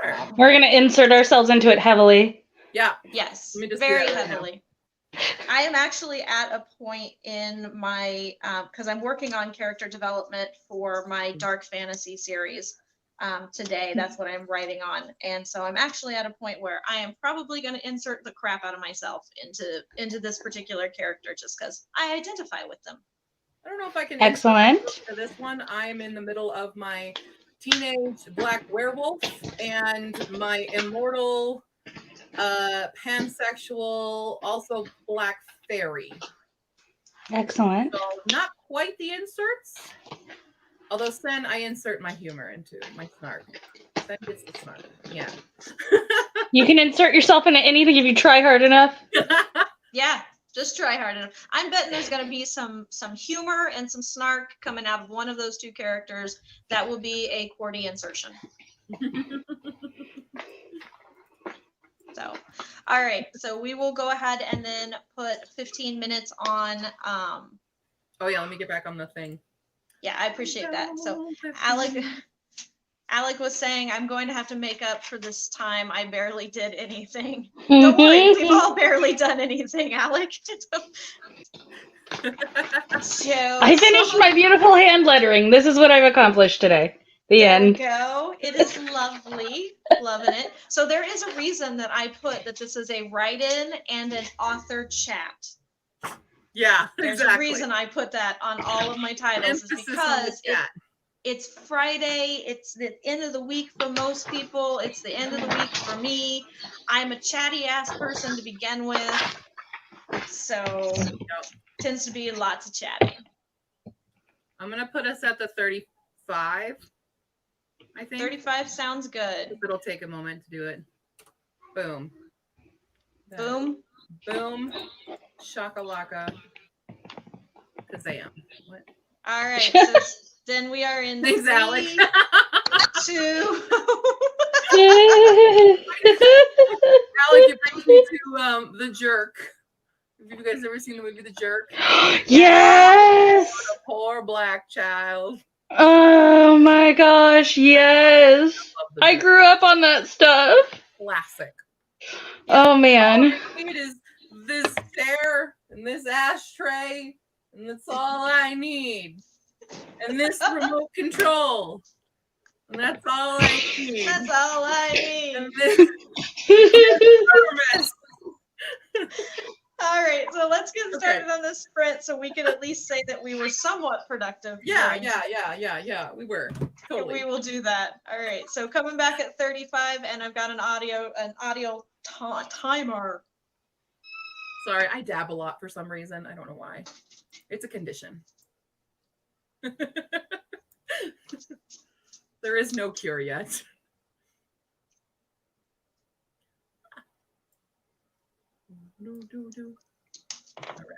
Sure. We're going to insert ourselves into it heavily. Yeah. Yes, Let me just do very that right now. heavily. I am actually at a point in my, because I'm working on character development for my dark fantasy series today. That's what I'm writing on. And so I'm actually at a point where I am probably going to insert the crap out of myself into this particular character just because I identify with them. I don't know if I can. Excellent. For this one, I'm in the middle of my teenage black werewolf and my immortal pansexual, also black fairy. Excellent. So not quite the inserts. Although Sen, I insert my humor into my snark. Sen gets the snark. Yeah. You can insert yourself into anything if you try hard enough. Yeah, just try hard enough. I'm betting there's going to be some humor and some snark coming out of one of those 2 characters. That will be a QWERTY insertion. So, all right. So we will go ahead and then put 15 minutes on. Oh yeah, let me get back on the thing. Yeah, I appreciate that. So Alec was saying, I'm going to have to make up for this time. I barely did anything. Don't worry, we've all barely done anything, Alec. So, I finished my beautiful hand lettering. This is what I've accomplished today. The there end. we go. It is lovely. Loving it. So there is a reason that I put that this is a write-in and an author chat. Yeah, There's exactly. a reason I put that on all of my titles is because it's Friday. It's the end of the week for most people. It's the end of the week for me. I'm a chatty ass person to begin with. So tends to be lots of chatting. I'm going to put us at the 35, I think. 35 sounds good. It'll take a moment to do it. Boom. Boom. Boom. Shakalaka. Kazam. What? All right. So then we are in Thanks, 3, Alec. 2. Alec, it brings me to The Jerk. Have you guys ever seen the movie The Jerk? Yes! The poor black child. Oh my gosh, yes. I grew up on that stuff. Classic. Oh man. All I need is this chair and this ashtray, and that's all I need. And this remote control. And that's all I need. That's all I need. And this service. All right, so let's get started on this sprint so we can at least say that we were somewhat productive. Yeah. We were. Totally. We will do that. All right, so coming back at 35, and I've got an audio timer. Sorry, I dab a lot for some reason. I don't know why. It's a condition. There is no cure yet. All right.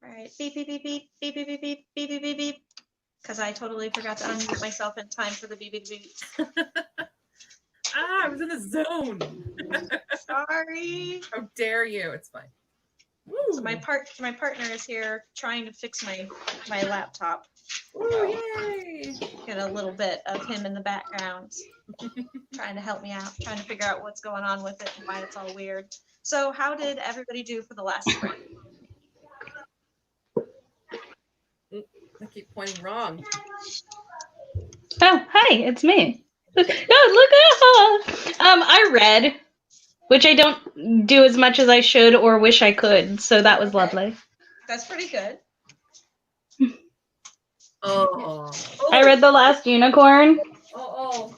All right, beep, beep, beep, beep, beep, beep, beep, beep, beep, beep, beep, beep. Because I totally forgot to unmute myself in time for the beep, beep, beep. I was in the zone. Sorry. How dare you? It's fine. So my partner is here trying to fix my laptop. Ooh, yay! Get a little bit of him in the background, trying to help me out, trying to figure out what's going on with it and why it's all weird. So how did everybody do for the last sprint? I keep pointing wrong. Oh, hi, it's me. Oh, look at I read, which I don't do as much as I should or wish I could, so that was lovely. That's pretty good. Oh. I read The Last Unicorn. Oh.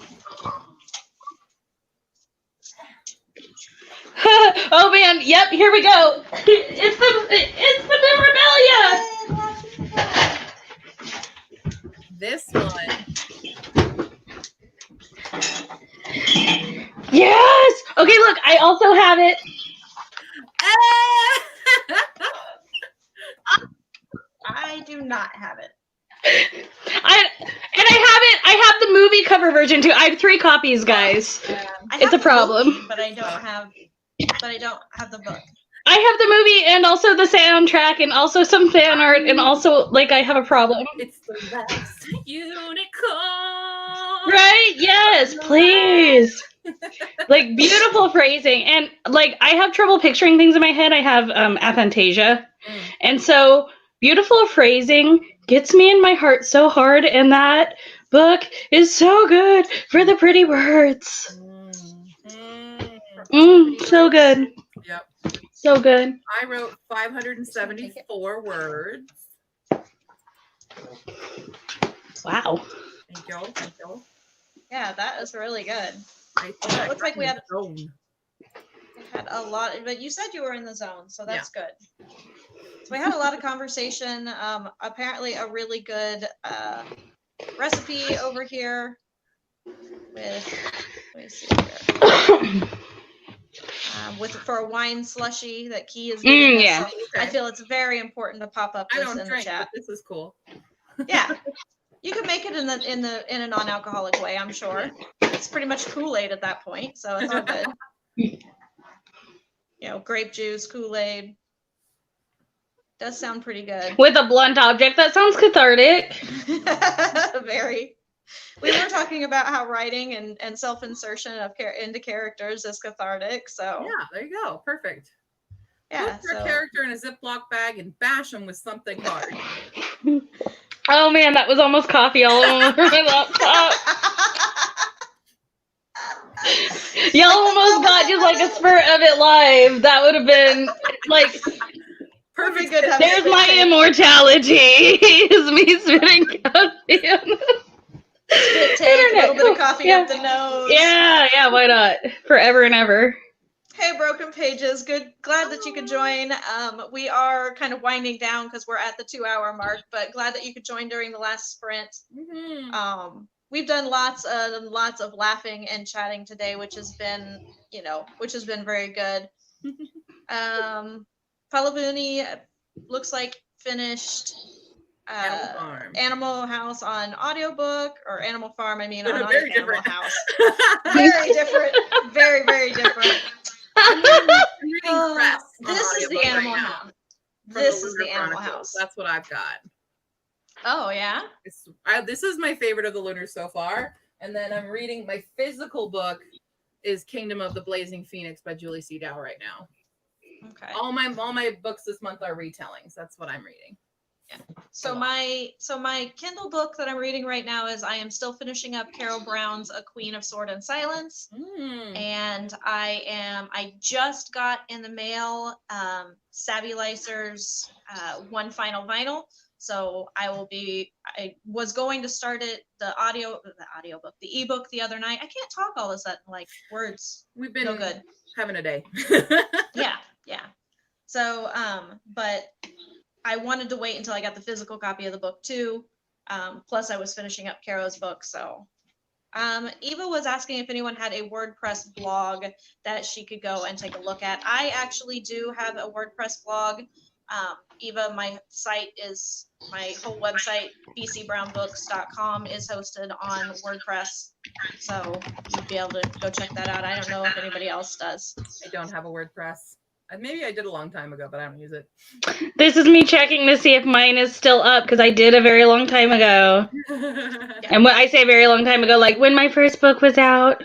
Oh man, yep, here we go. It's the new Rebellion. This one. Yes. Okay, look, I also have it. I do not have it. I have the movie cover version too. I have 3 copies, guys. It's a problem. Movie, but I don't have the book. I have the movie and also the soundtrack and also some fan art and also like I have a problem. It's the last unicorn. Right? Yes, please. Like beautiful phrasing and like I have trouble picturing things in my head. I have aphantasia. And so beautiful phrasing gets me in my heart so hard and that book is so good for the pretty words. So good. Yep. So good. I wrote 574 words. Wow. Thank you. Yeah, that is really good. It looks like we had a lot, but you said you were in the zone, so that's good. So we had a lot of conversation. Apparently a really good recipe over here with, let me see here. For a wine slushy that Key is giving us. So I feel it's very important to pop up this in the chat. This is cool. Yeah, you can make it in a non-alcoholic way. I'm sure it's pretty much Kool-Aid at that point, so it's all good. You know, grape juice, Kool-Aid. Does sound pretty good. With a blunt object, that sounds cathartic. Very. We were talking about how writing and self-insertion into characters is cathartic. So yeah, there you go. Perfect. Yeah. Put your character in a Ziploc bag and bash them with something hard. Oh man, that was almost coffee all over my laptop. Y'all almost got just like a spurt of it live. That would have been like perfect. Good. There's my immortality. Is me spitting coffee on the spit take, a little bit of coffee up the nose. Yeah, why not? Forever and ever. Hey, Broken Pages, glad that you could join. We are kind of winding down because we're at the 2-hour mark, but glad that you could join during the last sprint. Mm-hmm. We've done lots of laughing and chatting today, which has been very good. Palavuni looks like finished Animal House on audiobook, or Animal Farm, on Animal House. Very different. Very, very different. This is the Animal House. This is the Animal House. That's what I've got. Oh, yeah? This is my favorite of the Lunars so far. And then I'm reading, my physical book is Kingdom of the Blazing Phoenix by Julie C. Dow right now. Okay. All my books this month are retellings. That's what I'm reading. Yeah. So my Kindle book that I'm reading right now is I am still finishing up Carol Brown's A Queen of Sword and Silence. And I just got in the mail Savvy Lyser's One Final Vinyl. So I was going to start the ebook the other night. I can't talk all of a sudden, like words. We've been good. Having a day. Yeah. So, but I wanted to wait until I got the physical copy of the book too. Plus I was finishing up Caro's book. So Eva was asking if anyone had a WordPress blog that she could go and take a look at. I actually do have a WordPress blog. Eva, my whole website, bcbrownbooks.com, is hosted on WordPress. So you'd be able to go check that out. I don't know if anybody else does. I don't have a WordPress. Maybe I did a long time ago, but I don't use it. This is me checking to see if mine is still up because I did a very long time ago. And when I say very long time ago, like when my first book was out,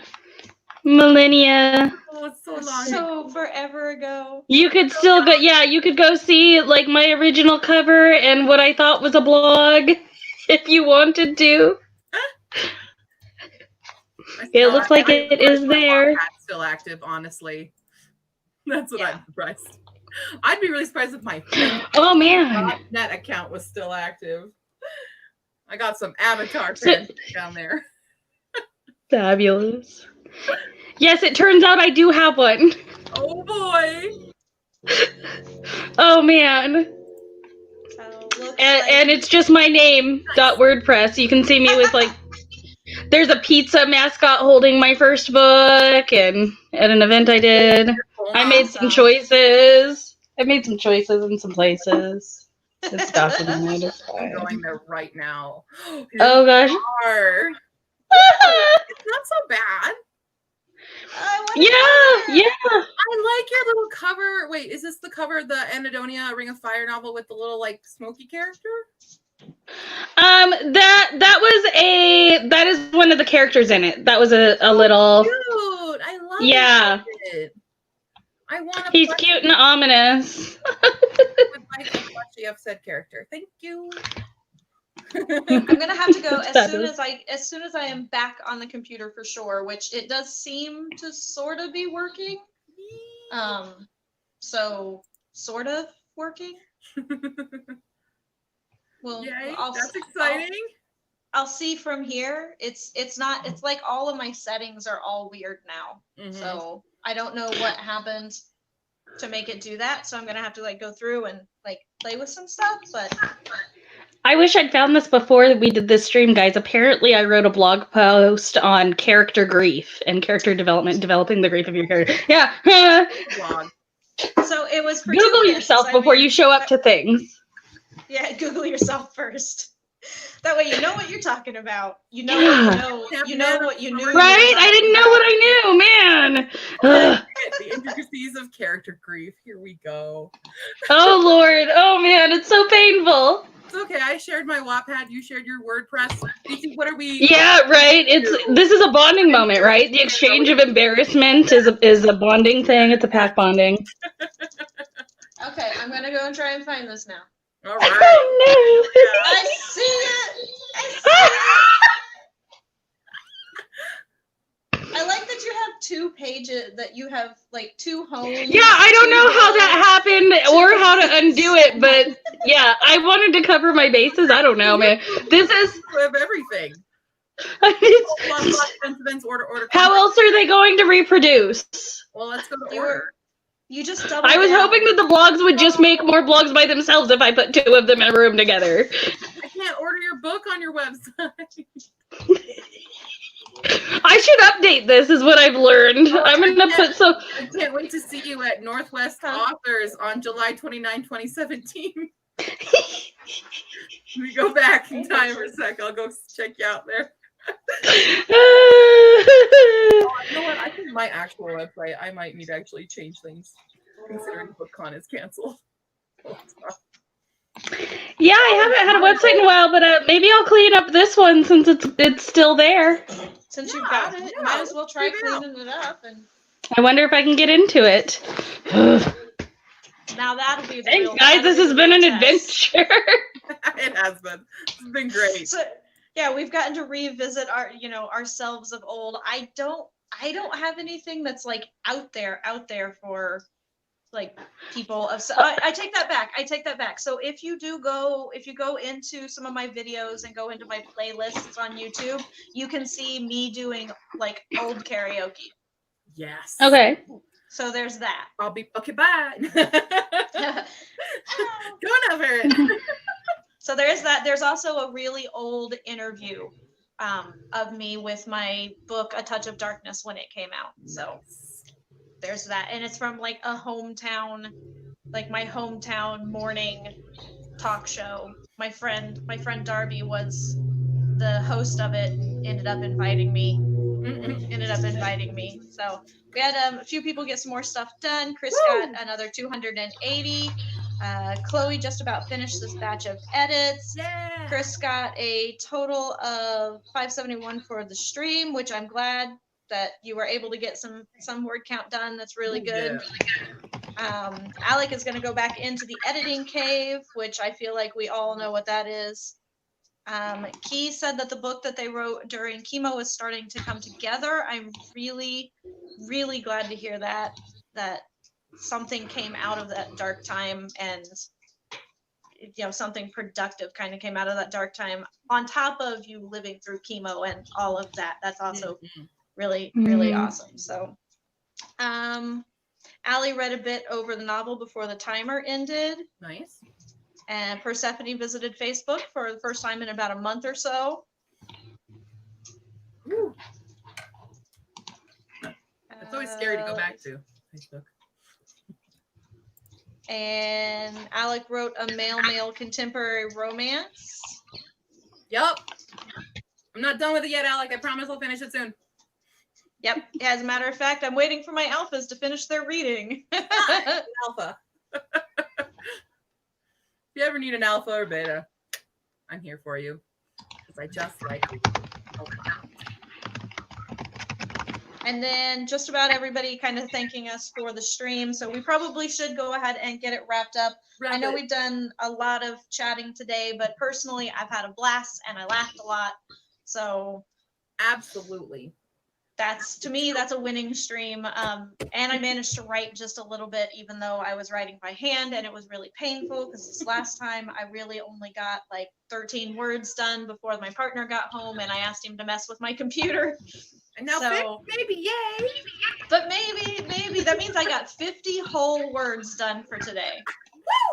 millennia. Oh, it's so long. So forever ago. You could still go, yeah, you could go see like my original cover and what I thought was a blog if you wanted to. It looks like it is there. It's still active, honestly. That's what I'm surprised. I'd be really surprised if my oh man .net account was still active. I got some Avatar fans down there. Fabulous. Yes, it turns out I do have one. Oh boy. Oh man. And it's just my name .wordpress. You can see me with like there's a pizza mascot holding my first book, and at an event I did, I made some choices. I made some choices in some places. It's documented. I'm going there right now. Oh gosh. It's not so bad. Yeah. I like your little cover. Wait, is this the cover of the Anadonia Ring of Fire novel with the little like smoky character? That is one of the characters in it. That was a little cute. I love it. I want. He's cute and ominous. Of said character. Thank you. I'm gonna have to go as soon as I am back on the computer for sure, which it does seem to sort of be working. So sort of working. Well, yay, that's exciting. I'll see from here. It's not. It's like all of my settings are all weird now. Mm-hmm. So I don't know what happened to make it do that. So I'm gonna have to like go through and like play with some stuff. But I wish I'd found this before we did this stream, guys. Apparently, I wrote a blog post on character grief and character development, developing the grief of your character. Yeah. Blog. So it was for Google yourself before you show up to things. Yeah, Google yourself first. That way you know what you're talking about. You know what you knew. Right? I didn't know what I knew, man. The intricacies of character grief. Here we go. Oh, Lord. Oh, man. It's so painful. It's okay. I shared my Wattpad. You shared your WordPress. What are we? Yeah, right. This is a bonding moment, right? The exchange of embarrassment is a bonding thing. It's a pack bonding. Okay, I'm going to go and try and find this now. All right. Oh, no. I see it. I like that you have 2 pages, that you have like 2 homes. Yeah, I don't know how that happened or how to undo it, but yeah, I wanted to cover my bases. I don't know, man. This is of everything. How else are they going to reproduce? Well, let's go to order. You just double I was hoping that the blogs would just make more blogs by themselves if I put 2 of them in a room together. I can't order your book on your website. I should update this, is what I've learned. I'm going to put some... I can't wait to see you at Northwest Authors on July 29, 2017. Let me go back in time for a sec. I'll go check you out there. You know what? I think my actual website, I might need to actually change things, considering BookCon is canceled. Yeah, I haven't had a website in a while, but maybe I'll clean up this one since it's still there. Since you've got it, might as well try cleaning it up. And I wonder if I can get into it. Now that'll be the Thanks, guys. This has been an adventure. It has been. It's been great. So, yeah, we've gotten to revisit ourselves of old. I don't have anything that's like out there for like people of I take that back. So if you go into some of my videos and go into my playlists on YouTube, you can see me doing like old karaoke. Yes. Okay. So there's that. I'll be okay. Bye. Go now, Erin. So there's that. There's also a really old interview of me with my book, A Touch of Darkness, when it came out. So there's that. And it's from like a hometown like my hometown morning talk show. My friend Darby was the host of it and ended up inviting me. So we had a few people get some more stuff done. Chris got another 280. Chloe just about finished this batch of edits. Yeah. Chris got a total of 571 for the stream, which I'm glad that you were able to get some word count done. That's really good. Alec is going to go back into the editing cave, which I feel like we all know what that is. Key said that the book that they wrote during chemo is starting to come together. I'm really, really glad to hear that something came out of that dark time, and something productive kind of came out of that dark time on top of you living through chemo and all of that. That's also really, really awesome. So Allie read a bit over the novel before the timer ended. Nice. And Persephone visited Facebook for the first time in about a month or so. Woo. It's always scary to go back to Facebook. And Alec wrote a male contemporary romance. Yup. I'm not done with it yet, Alec. I promise I'll finish it soon. Yep. As a matter of fact, I'm waiting for my alphas to finish their reading. Alpha. If you ever need an alpha or beta, I'm here for you. Because I just like And then just about everybody kind of thanking us for the stream. So we probably should go ahead and get it wrapped up. I know we've done a lot of chatting today, but personally, I've had a blast and I laughed a lot. So absolutely. That's, to me, that's a winning stream. And I managed to write just a little bit, even though I was writing by hand, and it was really painful because this last time I really only got like 13 words done before my partner got home, and I asked him to mess with my computer. And now maybe, yay! But maybe that means I got 50 whole words done for today.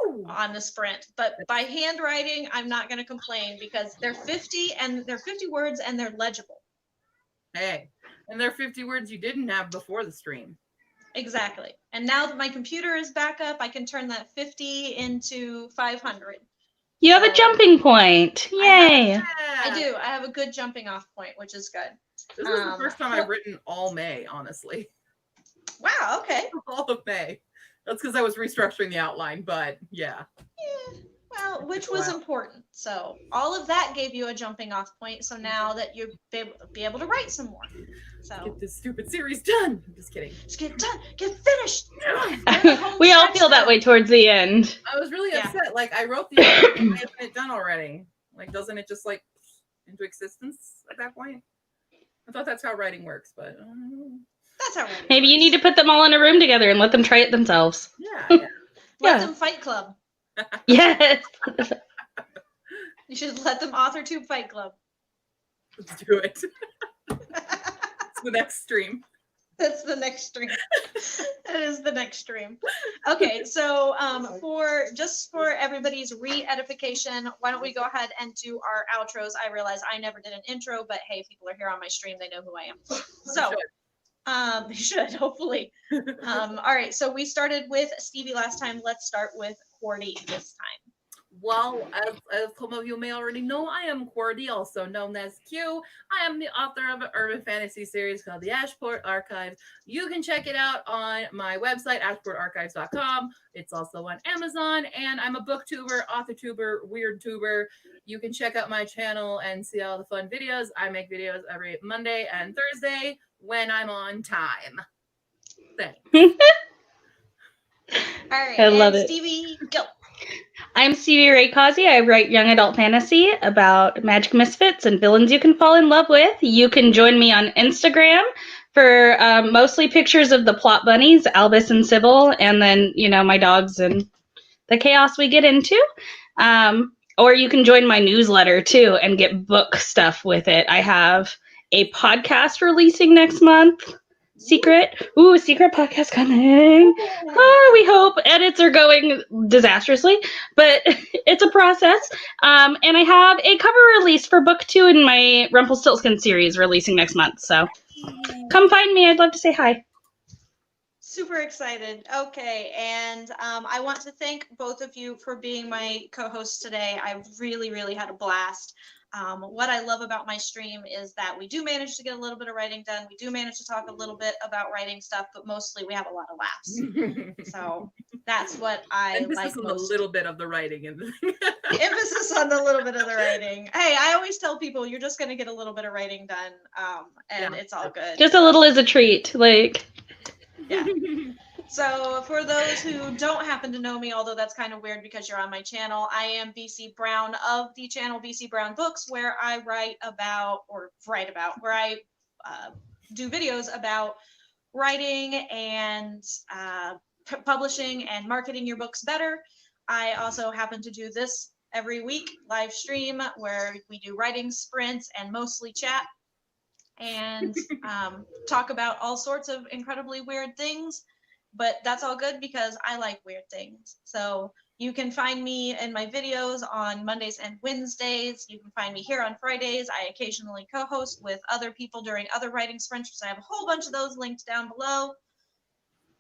Woo! On the sprint. But by handwriting, I'm not going to complain because they're 50 words and they're legible. Hey, and they're 50 words you didn't have before the stream. Exactly. And now that my computer is back up, I can turn that 50 into 500. You have a jumping point. Yay. I do. I have a good jumping off point, which is good. This is the first time I've written all May, honestly. Wow, okay. All of May. That's because I was restructuring the outline, but yeah. Well, which was important. So all of that gave you a jumping off point. So now that you'll be able to write some more. So get this stupid series done. I'm just kidding. Just get done. Get finished. We all feel that way towards the end. I was really upset. Like I wrote the outline, I had it done already. Like, doesn't it just like into existence at that point? I thought that's how writing works, but that's how writing maybe works. You need to put them all in a room together and let them try it themselves. Yeah. Let them fight club. Yes. You should let them author tube fight club. Let's do it. It's the next stream. That's the next stream. That is the next stream. Okay, so for everybody's re-edification, why don't we go ahead and do our outros? I realize I never did an intro, but hey, people are here on my stream, they know who I am. So you should, hopefully. All right, so we started with Stevie last time. Let's start with Cordy this time. Well, as some of you may already know, I am Cordy, also known as Q. I am the author of an urban fantasy series called The Ashport Archives. You can check it out on my website, ashportarchives.com. It's also on Amazon, and I'm a booktuber, author-tuber, weird-tuber. You can check out my channel and see all the fun videos. I make videos every Monday and Thursday when I'm on time. Thanks. All right, I love it. Stevie, go. I'm Stevie Ray Causey. I write young adult fantasy about magic misfits and villains you can fall in love with. You can join me on Instagram for mostly pictures of the plot bunnies, Albus and Sybil, and then, my dogs and the chaos we get into. Or you can join my newsletter, too, and get book stuff with it. I have a podcast releasing next month. Secret podcast coming. We hope edits are going disastrously, but it's a process. And I have a cover release for book 2 in my Rumpelstiltskin series releasing next month. So come find me. I'd love to say hi. Super excited. Okay, and I want to thank both of you for being my co-hosts today. I really, really had a blast. What I love about my stream is that we do manage to get a little bit of writing done. We do manage to talk a little bit about writing stuff, but mostly we have a lot of laughs. So that's what I Emphasis like on most. the little bit of the writing and Emphasis on the little bit of the writing. Hey, I always tell people you're just going to get a little bit of writing done, and it's all good. Just a little as a treat, like. Yeah. So for those who don't happen to know me, although that's kind of weird because you're on my channel, I am BC Brown of the channel BC Brown Books, where I write about, where I do videos about writing and publishing and marketing your books better. I also happen to do this every week, live stream, where we do writing sprints and mostly chat and talk about all sorts of incredibly weird things. But that's all good because I like weird things. So you can find me in my videos on Mondays and Wednesdays. You can find me here on Fridays. I occasionally co-host with other people during other writing sprints. I have a whole bunch of those linked down below.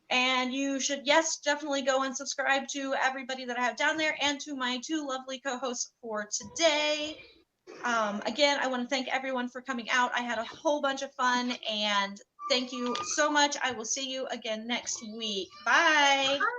And you should, yes, definitely go and subscribe to everybody that I have down there and to my two lovely co-hosts for today. Again, I want to thank everyone for coming out. I had a whole bunch of fun, and thank you so much. I will see you again next week. Bye.